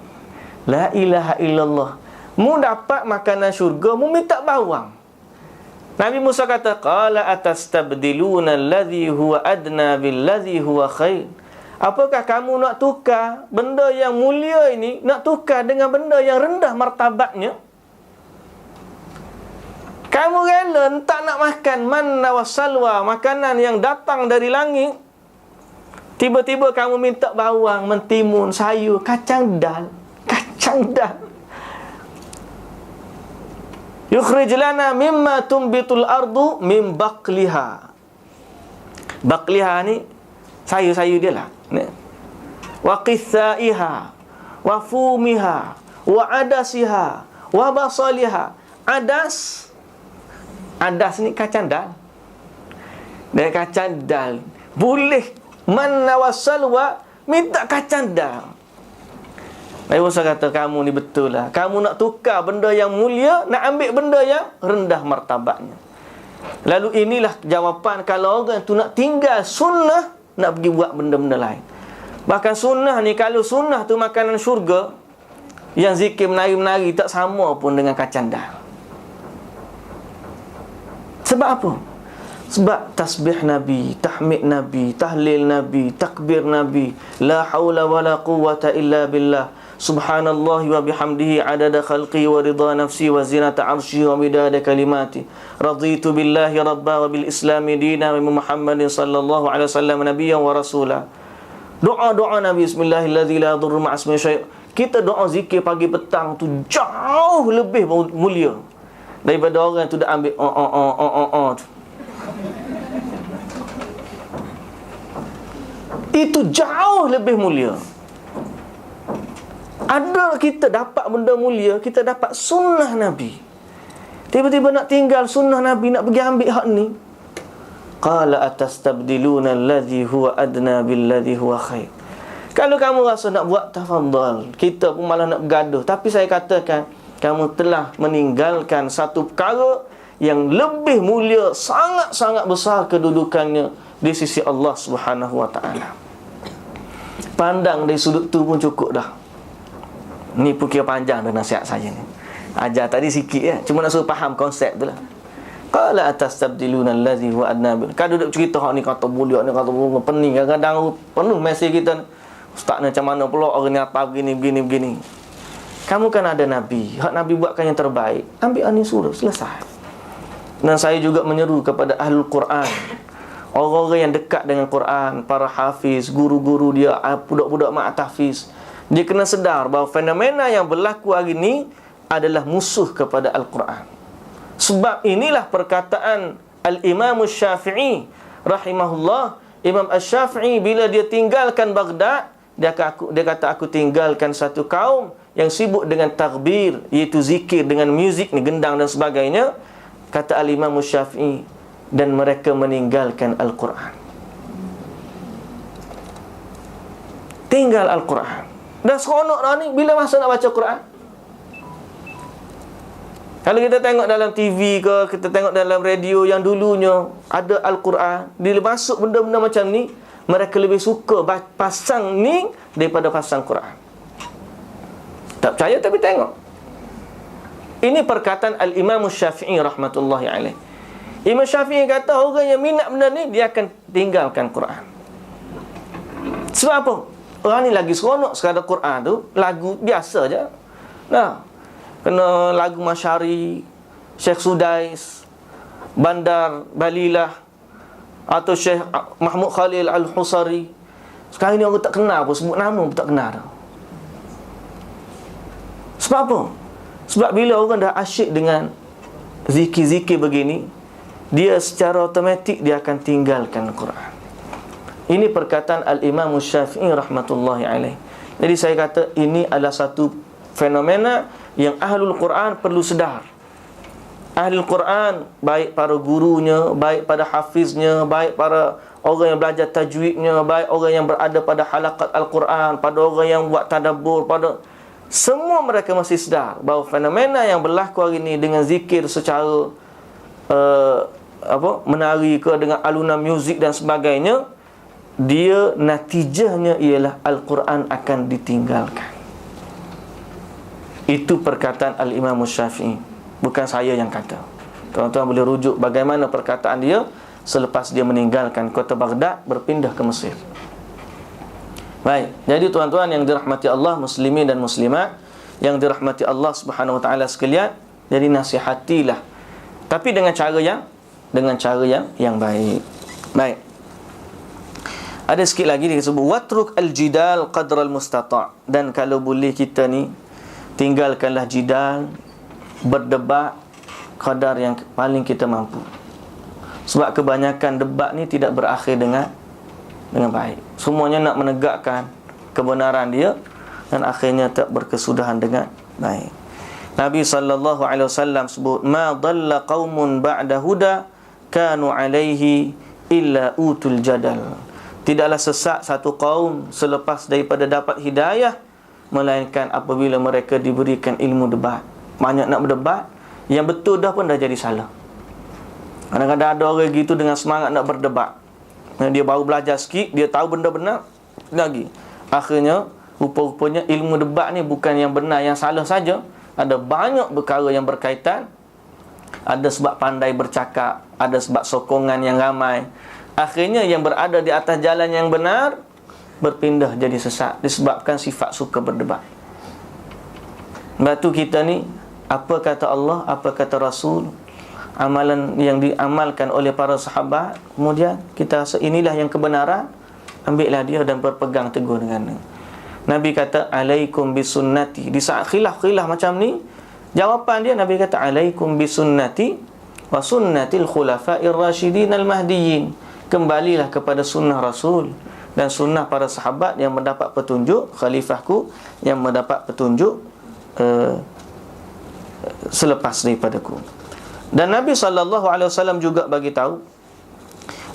La ilaha illallah. Mu dapat makanan syurga, mu minta bawang. Nabi Musa kata, qala atastabdiluna alladhi huwa adna billadhi huwa khair. Apakah kamu nak tukar benda yang mulia ini, nak tukar dengan benda yang rendah martabatnya? Kamu rela tak nak makan manna wa salwa, makanan yang datang dari langit. Tiba-tiba kamu minta bawang, mentimun, sayur, kacang dal. Kacang dal. Yukhrij lana mimma tumbitul ardu min baqliha. Baqliha ni sayur-sayur dia lah. Wa qithaiha, wa fumiha, wa adasiha, wa basaliha. Adas ni kacang dal. Dan kacang dal boleh manna wa salwa, minta kacang dal. Nabi Musa kata, kamu ni betul lah. Kamu nak tukar benda yang mulia, nak ambil benda yang rendah martabatnya. Lalu inilah jawapan kalau orang tu nak tinggal sunnah, nak pergi buat benda-benda lain. Bahkan sunnah ni, kalau sunnah tu makanan syurga, yang zikir menari-menari tak sama pun dengan kacang dal. Sebab apa? Sebab tasbih Nabi, tahmid Nabi, tahlil Nabi, takbir Nabi, la haula wa la quwwata illa billah, subhanallahi wa bihamdihi adada khalqi wa ridha nafsi wa zinata arshi wa midada kalimati, raditu billahi rabba wa bil islami dina wa Muhammadin sallallahu alaihi wasallam nabiyyan wa rasula. Doa-doa Nabi, bismillahirrahmanirrahim, la yadurru ma'asmi syai'. Kita doa zikir pagi petang tu jauh lebih mulia daripada orang tu dah ambil tu. Itu jauh lebih mulia. Ada kita dapat benda mulia, kita dapat sunnah Nabi. Tiba-tiba nak tinggal sunnah Nabi, nak pergi ambil hak ni. Qala atastabdiluna alladhi huwa adna billadhi huwa khair. Kalau kamu rasa nak buat, tafadhal. Kita pun malah nak bergaduh. Tapi saya katakan, kamu telah meninggalkan satu perkara yang lebih mulia, sangat-sangat besar kedudukannya di sisi Allah Subhanahu wa ta'ala. Pandang dari sudut tu pun cukup dah. Ni pun kira panjang dah nasihat saya ni. Ajar tadi sikit ya, cuma nak suruh faham konsep tu lah. Qala atastabdiluna allazi huwa adna bil. Kan duduk cerita hak ni kata buliak ni kata bunga pening, kadang-kadang penuh mesej kita. Ustaz ni macam mana pula orang ni apa begini. Kamu kan ada Nabi, hak Nabi buatkan yang terbaik. Ambil ni suruh, selesai. Dan saya juga menyeru kepada ahlul Quran, orang-orang yang dekat dengan Quran, para hafiz, guru-guru dia, budak-budak mak tahfiz. Dia kena sedar bahawa fenomena yang berlaku hari ini adalah musuh kepada Al-Quran. Sebab inilah perkataan Al-Imam Syafi'i rahimahullah. Imam Syafi'i bila dia tinggalkan Baghdad, dia kata aku tinggalkan satu kaum yang sibuk dengan takbir, iaitu zikir dengan muzik ni, gendang dan sebagainya. Kata Al-Imam Syafi'i, dan mereka meninggalkan Al-Quran. Tinggal Al-Quran. Dah seronok dah ni, bila masa nak baca Quran? Kalau kita tengok dalam TV ke, kita tengok dalam radio yang dulunya ada Al-Quran, bila masuk benda-benda macam ni, mereka lebih suka pasang ni daripada pasang Quran. Tak percaya tapi tengok. Ini perkataan Al-Imam Syafi'i rahmatullahi alaih. Imam Syafi'i kata orang yang minat benda ni, dia akan tinggalkan Quran. Sebab apa? Orang ni lagi seronok sekadar Quran tu lagu biasa je. Nah, kena lagu Masyari, Syekh Sudais, Bandar Balilah, atau Syekh Mahmud Khalil Al-Husari. Sekarang ni orang tak kenal pun, sebut nama pun tak kenal dah. Sebab apa? Sebab bila orang dah asyik dengan zikir-zikir begini, dia secara automatik dia akan tinggalkan Quran. Ini perkataan Al-Imam Syafi'i rahmatullahi alaih. Jadi saya kata ini adalah satu fenomena yang Ahlul Quran perlu sedar. Ahlul Quran, baik para gurunya, baik pada hafiznya, baik para orang yang belajar tajwidnya, baik orang yang berada pada halaqat Al-Quran, pada orang yang buat tadabbur, pada semua mereka mesti sedar bahawa fenomena yang berlaku hari ini dengan zikir secara menari ke dengan alunan muzik dan sebagainya, dia natijahnya ialah Al-Quran akan ditinggalkan. Itu perkataan Al-Imam Syafi'i, bukan saya yang kata. Tuan-tuan boleh rujuk bagaimana perkataan dia selepas dia meninggalkan kota Baghdad, berpindah ke Mesir. Baik, jadi tuan-tuan yang dirahmati Allah, muslimin dan muslimat yang dirahmati Allah Subhanahu wa taala sekalian, jadi nasihatilah, tapi dengan cara yang baik. Baik. Ada sikit lagi dia sebut watruk al-jidal qadra al-mustata', dan kalau boleh kita ni tinggalkanlah jidal, berdebat kadar yang paling kita mampu. Sebab kebanyakan debat ni tidak berakhir dengan baik. Semuanya nak menegakkan kebenaran dia dan akhirnya tak berkesudahan dengan baik. Nabi sallallahu alaihi wasallam sebut, ma dhalla qaumun ba'da huda kanu alaihi illa utul jadal. Tidaklah sesat satu kaum selepas daripada dapat hidayah, melainkan apabila mereka diberikan ilmu debat. Banyak nak berdebat, yang betul dah pun dah jadi salah. Kadang-kadang ada orang gitu dengan semangat nak berdebat, dia baru belajar sikit, dia tahu benda benar lagi. Akhirnya rupa-rupanya ilmu debat ni bukan yang benar, yang salah saja. Ada banyak perkara yang berkaitan. Ada sebab pandai bercakap, ada sebab sokongan yang ramai. Akhirnya yang berada di atas jalan yang benar berpindah jadi sesat disebabkan sifat suka berdebat. Batu kita ni, apa kata Allah, apa kata Rasul, amalan yang diamalkan oleh para sahabat, kemudian kita rasa inilah yang kebenaran, ambillah dia dan berpegang teguh dengannya. Nabi kata alaikum bisunnati. Di saat khilaf-khilaf macam ni, jawapan dia Nabi kata alaikum bisunnati wa sunnatil khulafa'ir rasyidin al-mahdiyyin. Kembalilah kepada sunnah Rasul dan sunnah para sahabat yang mendapat petunjuk, khalifahku yang mendapat petunjuk selepas daripadaku. Dan Nabi SAW juga bagi tahu,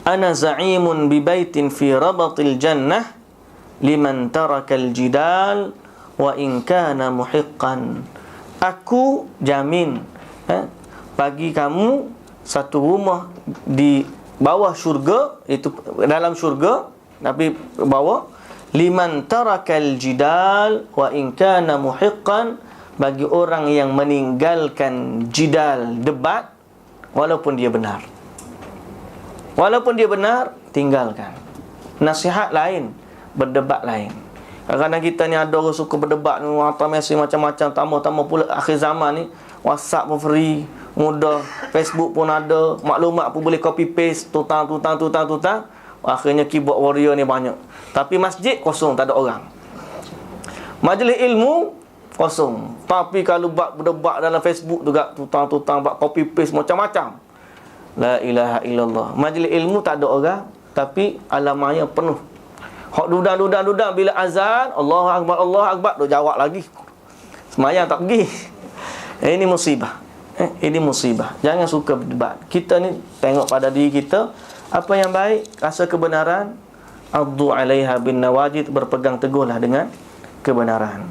ana za'imun bi baitin fi rabatil jannah liman tarakal jidal wa in kana muhiqqan. Aku jamin bagi kamu satu rumah di bawah syurga, itu dalam syurga, tapi bawah, liman tarakal jidal wa in kana muhiqqan, bagi orang yang meninggalkan jidal, debat, walaupun dia benar. Walaupun dia benar, tinggalkan. Nasihat lain, berdebat lain. Kadang-kadang kita ni ada orang suka berdebat ni, hantar mesej macam-macam, tambah-tambah pula akhir zaman ni, WhatsApp pun free, mudah, Facebook pun ada, maklumat pun boleh copy paste, tutang. Akhirnya keyboard warrior ni banyak. Tapi masjid kosong, tak ada orang. Majlis ilmu kosong. Tapi kalau buat berdebat dalam Facebook juga, tutang, buat copy paste macam-macam. La ilaha illallah. Majlis ilmu tak ada orang, tapi alamanya penuh. Hak dudang bila azan, Allahu Akbar, dia jawab lagi. Semayang tak pergi. Ini musibah. Ini musibah. Jangan suka berdebat. Kita ni tengok pada diri kita, apa yang baik, rasa kebenaran, addu 'alaiha bin nawajid, berpegang teguhlah dengan kebenaran.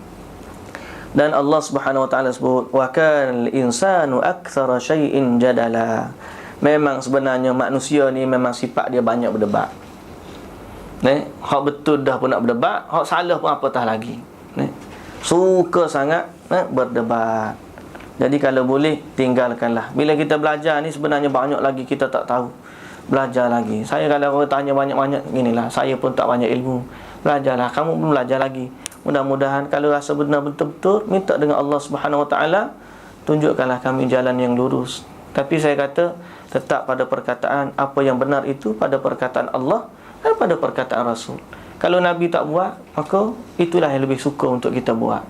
Dan Allah Subhanahu wa taala sebut, wa kanal insanu aktsara syai'in jadala. Memang sebenarnya manusia ni memang sifat dia banyak berdebat. Hak betul dah pun nak berdebat, hak salah pun apatah lagi. Suka sangat berdebat. Jadi kalau boleh, tinggalkanlah. Bila kita belajar ni sebenarnya banyak lagi kita tak tahu. Belajar lagi. Saya kalau orang tanya banyak-banyak, inilah, saya pun tak banyak ilmu. Belajarlah, kamu pun belajar lagi. Mudah-mudahan kalau rasa benar betul-betul, minta dengan Allah Subhanahu wa taala, tunjukkanlah kami jalan yang lurus. Tapi saya kata, tetap pada perkataan, apa yang benar itu pada perkataan Allah dan pada perkataan Rasul. Kalau Nabi tak buat, maka itulah yang lebih suka untuk kita buat.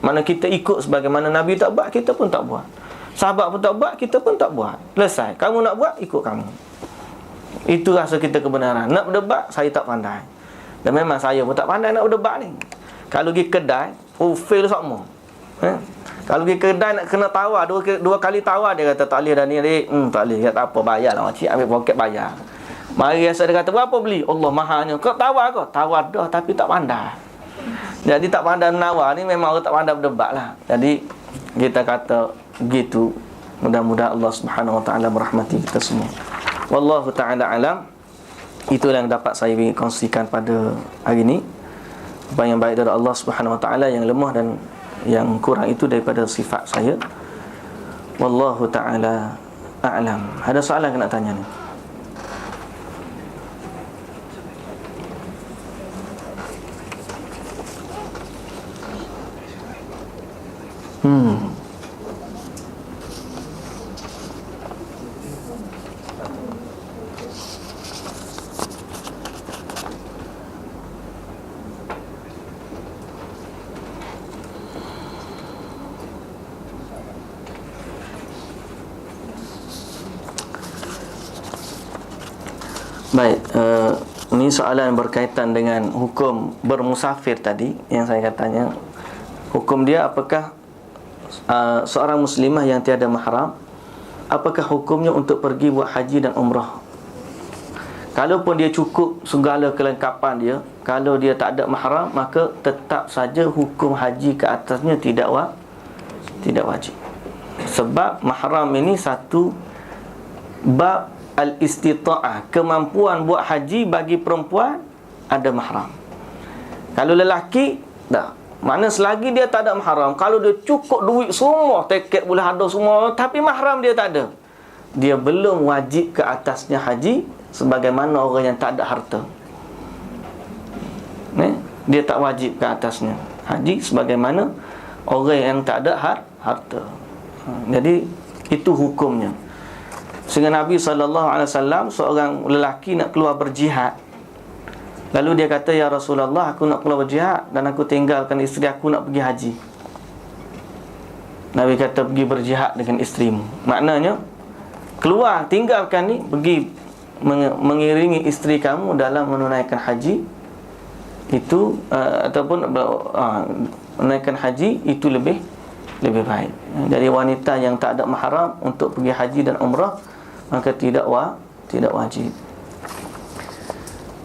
Mana kita ikut sebagaimana Nabi tak buat, kita pun tak buat. Sahabat pun tak buat, kita pun tak buat. Selesai. Kamu nak buat, ikut kamu. Itu rasa kita kebenaran. Nak berdebat, saya tak pandai. Dan memang saya pun tak pandai nak berdebat ni. Kalau pergi kedai, fail semua. Kalau pergi kedai nak kena tawar, dua kali tawar, dia kata tak boleh dah ni, tak boleh. Dia kata apa, bayarlah makcik, ambil poket bayar. Mari rasa dia kata, berapa beli? Allah mahalnya. Kau tawar kau? Tawar dah, tapi tak pandai. Jadi tak pandai menawar ni memang orang tak pandai berdebat lah. Jadi kita kata begitu. Mudah-mudahan Allah Subhanahu wa taala merahmati kita semua. Wallahu ta'ala alam. Itulah yang dapat saya kongsikan pada hari ini. Apa yang baik dari Allah Subhanahu wa taala, yang lemah dan yang kurang itu daripada sifat saya. Wallahu ta'ala a'lam. Ada soalan nak tanya ni? Baik, ini soalan berkaitan dengan hukum bermusafir tadi yang saya katanya. Hukum dia apakah seorang muslimah yang tiada mahram, apakah hukumnya untuk pergi buat haji dan umrah? Kalaupun dia cukup segala kelengkapan dia, kalau dia tak ada mahram, maka tetap saja hukum haji ke atasnya tidak wajib. Sebab mahram ini satu bab al-istita'ah, kemampuan buat haji bagi perempuan ada mahram. Kalau lelaki dah, mana selagi dia tak ada mahram, kalau dia cukup duit semua, tiket boleh ada semua, tapi mahram dia tak ada, dia belum wajib ke atasnya haji sebagaimana orang yang tak ada harta. Dia tak wajib ke atasnya haji sebagaimana orang yang tak ada harta. Jadi itu hukumnya. Sehingga Nabi SAW, seorang lelaki nak keluar berjihad, lalu dia kata, ya Rasulullah, aku nak keluar berjihad dan aku tinggalkan isteri aku nak pergi haji. Nabi kata, pergi berjihad dengan isterimu. Maknanya keluar, tinggalkan ni, pergi mengiringi isteri kamu dalam menunaikan haji itu, ataupun menunaikan haji itu lebih baik. Dari wanita yang tak ada mahram untuk pergi haji dan umrah, maka tidak wajib.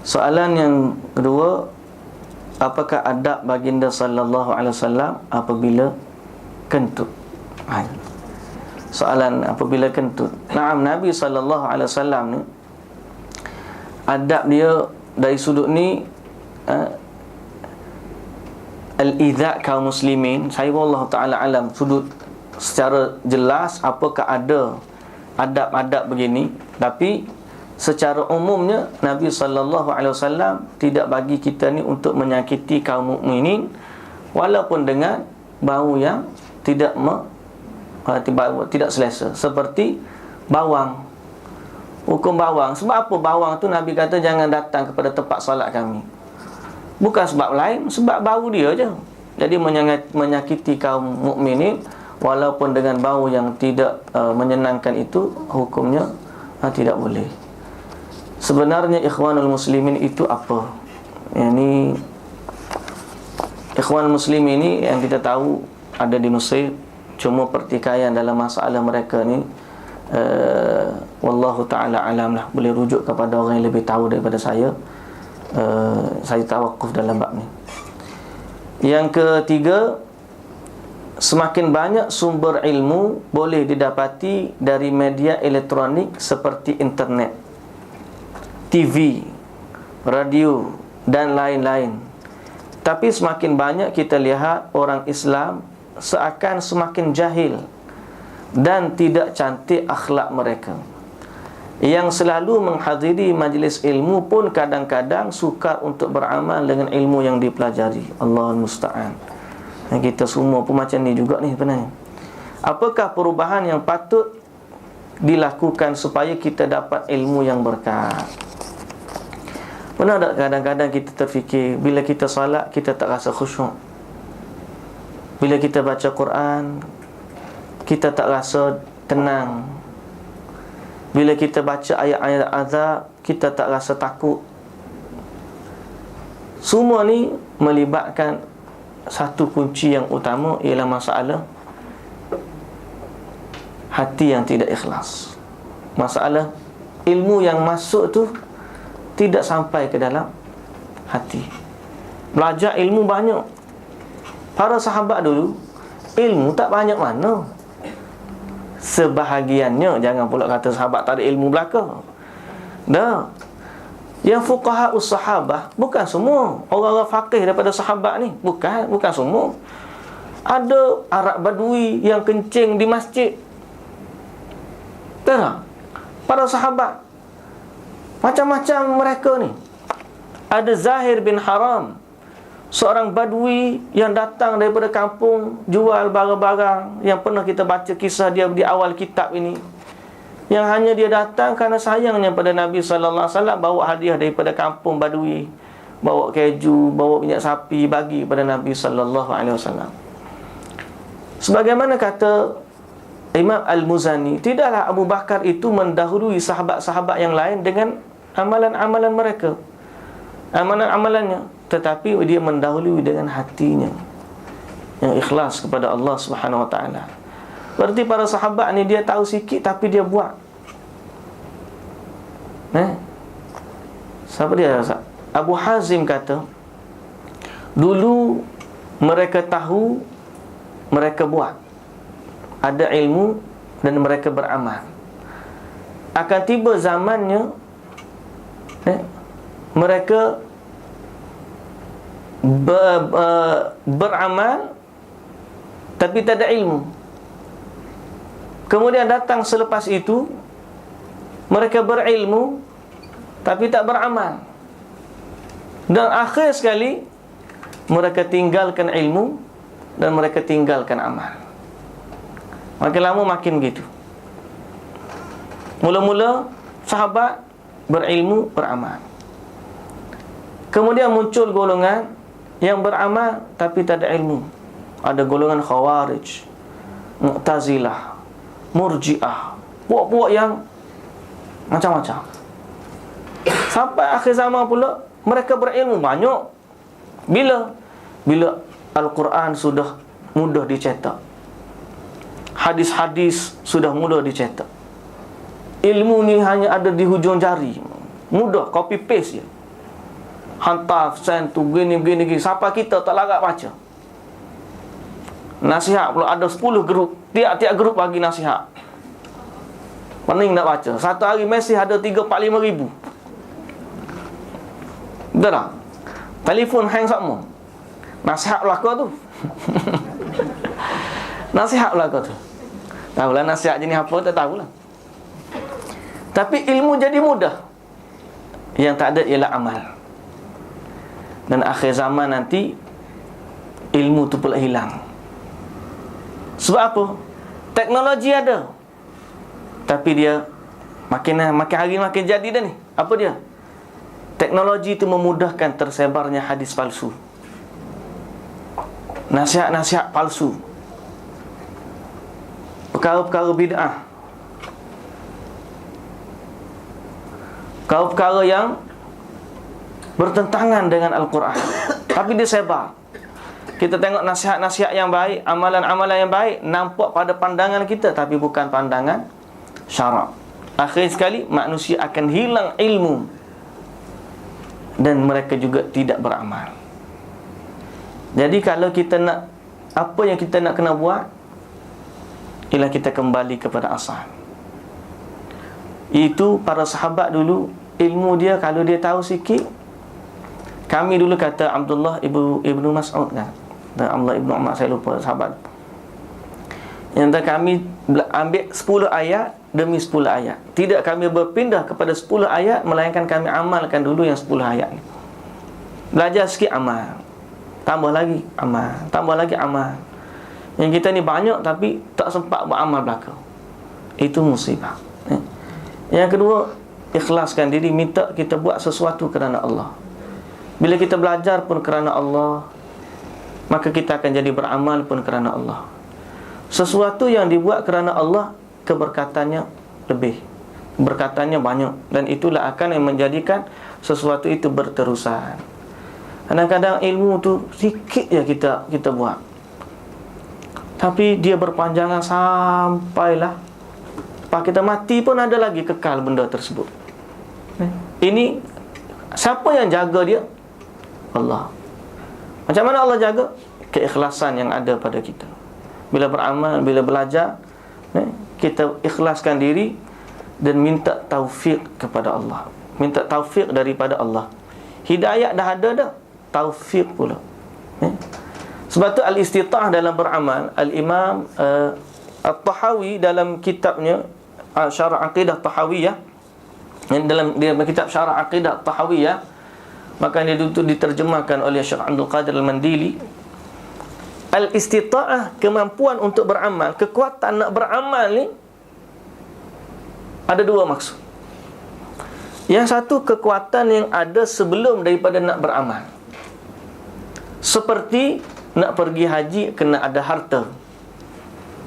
Soalan yang kedua, apakah adab baginda sallallahu alaihi wasallam apabila kentut? Soalan apabila kentut. Naam, Nabi sallallahu alaihi wasallam ni, adab dia dari sudut ni, al-idza' kaum muslimin, saya wallahu ta'ala alam, sudut secara jelas apakah ada adab-adab begini. Tapi secara umumnya Nabi sallallahu alaihi wasallam tidak bagi kita ni untuk menyakiti kaum mukminin walaupun dengan bau yang tidak selesa, seperti bawang. Hukum bawang, sebab apa bawang tu Nabi kata jangan datang kepada tempat solat kami? Bukan sebab lain, sebab bau dia je. Jadi menyakiti kaum mukminin walaupun dengan bau yang tidak menyenangkan itu, hukumnya tidak boleh. Sebenarnya ikhwanul muslimin itu apa? Ini ikhwanul muslimin ini yang kita tahu ada di Mesir, cuma pertikaian dalam masalah mereka ni wallahu ta'ala alam lah, boleh rujuk kepada orang yang lebih tahu daripada saya. Saya tawakuf dalam bab ni. Yang ketiga, semakin banyak sumber ilmu boleh didapati dari media elektronik seperti internet, TV, radio dan lain-lain. Tapi semakin banyak kita lihat orang Islam seakan semakin jahil dan tidak cantik akhlak mereka. Yang selalu menghadiri majlis ilmu pun kadang-kadang sukar untuk beramal dengan ilmu yang dipelajari. Allahul musta'an. Dan kita semua pun macam ni juga ni sebenarnya. Apakah perubahan yang patut dilakukan supaya kita dapat ilmu yang berkah? Pernah tak kadang-kadang kita terfikir, bila kita salat kita tak rasa khusyuk, bila kita baca Quran kita tak rasa tenang, bila kita baca ayat-ayat azab kita tak rasa takut? Semua ni melibatkan satu kunci yang utama, ialah masalah hati yang tidak ikhlas. Masalah ilmu yang masuk tu tidak sampai ke dalam hati. Belajar ilmu banyak. Para sahabat dulu ilmu tak banyak mana. Sebahagiannya, jangan pula kata sahabat tak ada ilmu belaka. Dah. Yang fuqaha us-sahabah bukan semua orang-orang faqih daripada sahabat ni, bukan semua. Ada Arab Badui yang kencing di masjid. Tak? Para sahabat macam-macam mereka ni. Ada Zahir bin Haram, seorang Badui yang datang daripada kampung jual barang-barang, yang pernah kita baca kisah dia di awal kitab ini, yang hanya dia datang kerana sayangnya pada Nabi sallallahu alaihi wasallam, bawa hadiah daripada kampung Badui, bawa keju, bawa minyak sapi bagi kepada Nabi sallallahu alaihi wasallam. Sebagaimana kata Imam Al-Muzani, tidaklah Abu Bakar itu mendahului sahabat-sahabat yang lain dengan amalan-amalan mereka, amalan-amalannya, tetapi dia mendahului dengan hatinya yang ikhlas kepada Allah Subhanahu wa taala. Berarti para sahabat ni dia tahu sikit tapi dia buat. Siapa dia? Abu Hazim kata, dulu mereka tahu, mereka buat, ada ilmu dan mereka beramal. Akan tiba zamannya mereka beramal tapi tak ada ilmu. Kemudian datang selepas itu, mereka berilmu tapi tak beramal. Dan akhir sekali mereka tinggalkan ilmu dan mereka tinggalkan amal. Makin lama makin begitu. Mula-mula sahabat berilmu, beramal. Kemudian muncul golongan yang beramal tapi tak ada ilmu. Ada golongan Khawarij, Mu'tazilah, Murji'ah, puak-puak yang macam-macam. Sampai akhir zaman pula mereka berilmu banyak. Bila Al-Quran sudah mudah dicetak, hadis-hadis sudah mudah dicetak, ilmu ni hanya ada di hujung jari, mudah copy paste je, hantar send tu gini. Siapa kita tak larat baca. Nasihat pula ada 10 grup, tiap-tiap grup bagi nasihat. Pening nak baca. Satu hari mesej ada 3-4-5 ribu. Betul tak? Telefon hang sama. Nasihat belaka tu. Nasihat belaka tu. Tahulah nasihat jenis apa, tak tahulah. Tapi ilmu jadi mudah. Yang tak ada ialah amal. Dan akhir zaman nanti ilmu tu pula hilang. Sebab apa? Teknologi ada, tapi dia makin hari makin jadi dah ni. Apa dia? Teknologi itu memudahkan tersebarnya hadis palsu, nasihat-nasihat palsu, perkara-perkara bid'ah, perkara-perkara yang bertentangan dengan Al-Quran, tapi dia sebar. Kita tengok nasihat-nasihat yang baik, amalan-amalan yang baik, nampak pada pandangan kita, tapi bukan pandangan syarak. Akhir sekali manusia akan hilang ilmu dan mereka juga tidak beramal. Jadi kalau kita nak, apa yang kita nak kena buat, ialah kita kembali kepada asal. Itu para sahabat dulu, ilmu dia kalau dia tahu sikit. Kami dulu kata Abdullah ibnu Mas'ud kan, dan Abdullah ibnu Umar, saya lupa sahabat, yang kami ambil 10 ayat demi 10 ayat. Tidak kami berpindah kepada 10 ayat, melainkan kami amalkan dulu yang 10 ayat ni. Belajar sikit, amal, tambah lagi amal, tambah lagi amal. Yang kita ni banyak tapi tak sempat beramal belakang. Itu musibah. Yang kedua, ikhlaskan diri, minta kita buat sesuatu kerana Allah. Bila kita belajar pun kerana Allah, maka kita akan jadi beramal pun kerana Allah. Sesuatu yang dibuat kerana Allah, keberkatannya lebih, berkatannya banyak, dan itulah akan yang menjadikan sesuatu itu berterusan. Kadang-kadang ilmu tu sikit je kita buat, tapi dia berpanjangan sampailah pas kita mati pun ada lagi kekal benda tersebut. Ini siapa yang jaga dia? Allah. Macam mana Allah jaga? Keikhlasan yang ada pada kita. Bila beramal, bila belajar, kita ikhlaskan diri, dan minta taufik kepada Allah. Minta taufik daripada Allah. Hidayah dah ada dah, taufik pula. Sebab tu al-istita'ah dalam beramal, Al-Imam At-Tahawi dalam kitabnya Syarah Aqidah Tahawiyah, dalam kitab Syarah Aqidah Tahawiyah, maka dia itu diterjemahkan oleh Syekh Abdul Qadir Al-Mandili. Al-istita'ah, kemampuan untuk beramal, kekuatan nak beramal ni ada dua maksud. Yang satu, kekuatan yang ada sebelum daripada nak beramal. Seperti nak pergi haji kena ada harta,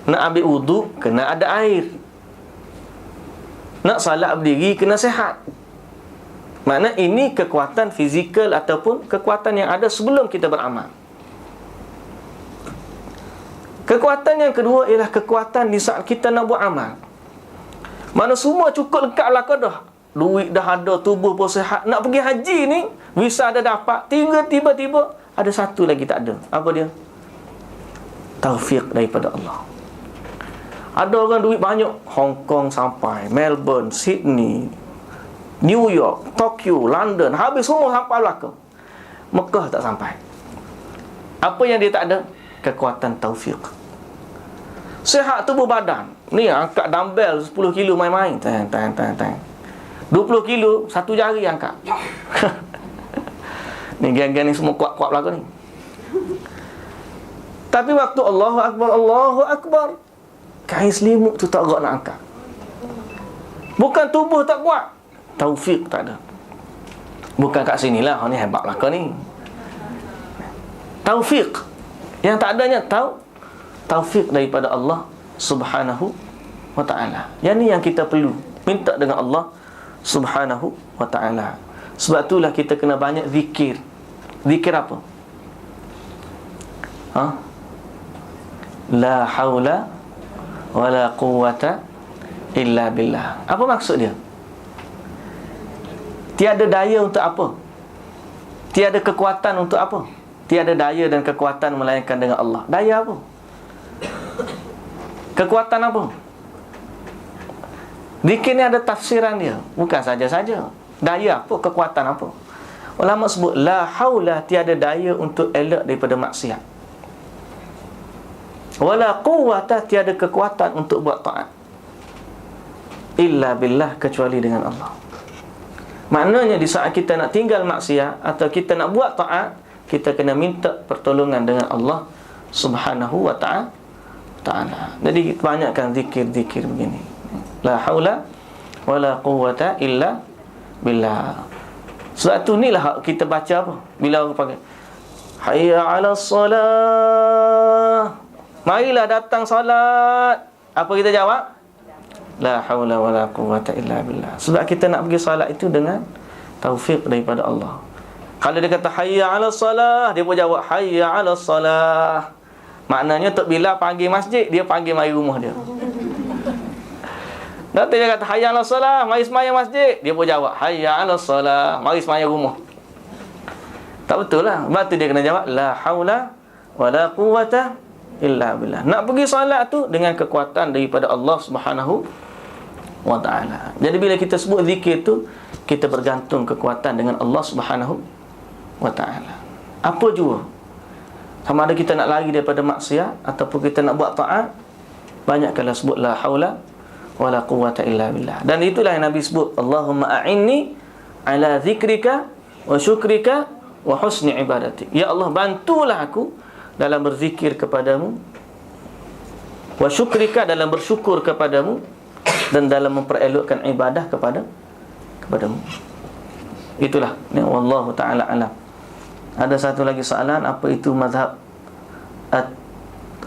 nak ambil wudu kena ada air, nak salat berdiri kena sihat. Makna ini kekuatan fizikal ataupun kekuatan yang ada sebelum kita beramal. Kekuatan yang kedua ialah kekuatan di saat kita nak buat amal. Mana semua cukup lengkap lah kau dah. Duit dah ada, tubuh pun sihat. Nak pergi haji ni, visa ada dapat. Tiba-tiba ada satu lagi tak ada. Apa dia? Taufik daripada Allah. Ada orang duit banyak, Hong Kong sampai, Melbourne, Sydney, New York, Tokyo, London, habis semua sampai belakang. Mekah tak sampai. Apa yang dia tak ada? Kekuatan taufik. Sihat tubuh badan. Ni angkat dumbbell 10 kilo main-main. Tang. 20 kilo, satu jari angkat. Ni geng-geng ni semua kuat-kuat belakang ni. Tapi waktu Allahu Akbar, kain selimut tu tak gerak nak angkat. Bukan tubuh tak kuat, taufik tak ada. Bukan kat sinilah, ni hebat belakang ni. Taufik. Yang tak adanya taufik daripada Allah Subhanahu wa ta'ala. Yang ni yang kita perlu minta dengan Allah Subhanahu wa ta'ala. Sebab itulah kita kena banyak zikir. Zikir apa? La haula wala quwwata illa billah. Apa maksud dia? Tiada daya untuk apa? Tiada kekuatan untuk apa? Tiada daya dan kekuatan melainkan dengan Allah. Daya apa? Kekuatan apa? Zikir ni ada tafsiran dia. Bukan saja-saja. Daya apa? Kekuatan apa? Ulama sebut la haula, tiada daya untuk elak daripada maksiat. Wala quwwata, tiada kekuatan untuk buat taat. Illa billah, kecuali dengan Allah. Maknanya di saat kita nak tinggal maksiat atau kita nak buat taat, kita kena minta pertolongan dengan Allah Subhanahu wa ta'ala. Jadi banyakkan zikir-zikir begini. La haula wala quwwata illa billah. Sebab tu ni lah kita baca apa? Bila orang panggil hayya 'alas salah, marilah datang solat. Apa kita jawab? La haula wala quwwata illa billah. Sebab kita nak pergi solat itu dengan taufik daripada Allah. Kalau dia kata hayya 'alas salah, dia pun jawab hayya 'alas salah. Maknanya Tok Bilal panggil masjid, dia panggil mari rumah dia. Nanti dia kata hayya 'alas salah, mari sembahyang masjid, dia pun jawab hayya 'alas salah, mari sembahyang rumah. Tak betul lah. Sebab tu dia kena jawab la haula wala quwwata illa billah. Nak pergi solat tu dengan kekuatan daripada Allah Subhanahu wa ta'ala. Jadi bila kita sebut zikir tu, kita bergantung kekuatan dengan Allah Subhanahu wa ta'ala. Apa jua, sama ada kita nak lari daripada maksiat ataupun kita nak buat taat, banyakkanlah sebut la haula wala quwwata illa billah. Dan itulah yang Nabi sebut, Allahumma a'inni ala zikrika wa syukrika wa husni ibadatik. Ya Allah, bantulah aku dalam berzikir kepadamu, wa syukrika, dalam bersyukur kepadamu, dan dalam memperelokkan ibadah kepadamu. Itulah ni, wallahu ta'ala alam. Ada satu lagi soalan, apa itu mazhab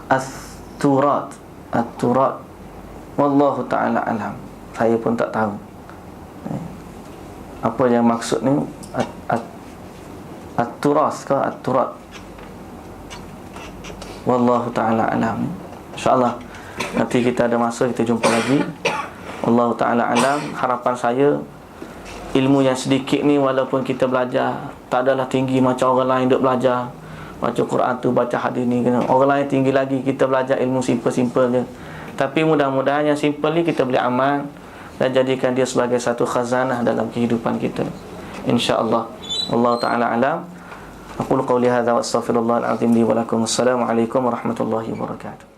at-turat? At-turat, wallahu ta'ala alam. Saya pun tak tahu apa yang maksud ni. At-turas ke at-turat? Wallahu ta'ala alam. InsyaAllah nanti kita ada masa, kita jumpa lagi. Wallahu ta'ala alam. Harapan saya, ilmu yang sedikit ni, walaupun kita belajar tak adalah tinggi macam orang lain duk belajar baca Quran tu, baca hadis ni. Orang lain tinggi lagi, kita belajar ilmu simple-simple je. Tapi mudah-mudahan yang simple ni kita boleh amal, dan jadikan dia sebagai satu khazanah dalam kehidupan kita, insya-Allah. Wallahu taala alam. Aqulu qawli hadza wa astaghfirullahal azim li wa lakum. Assalamualaikum warahmatullahi wabarakatuh.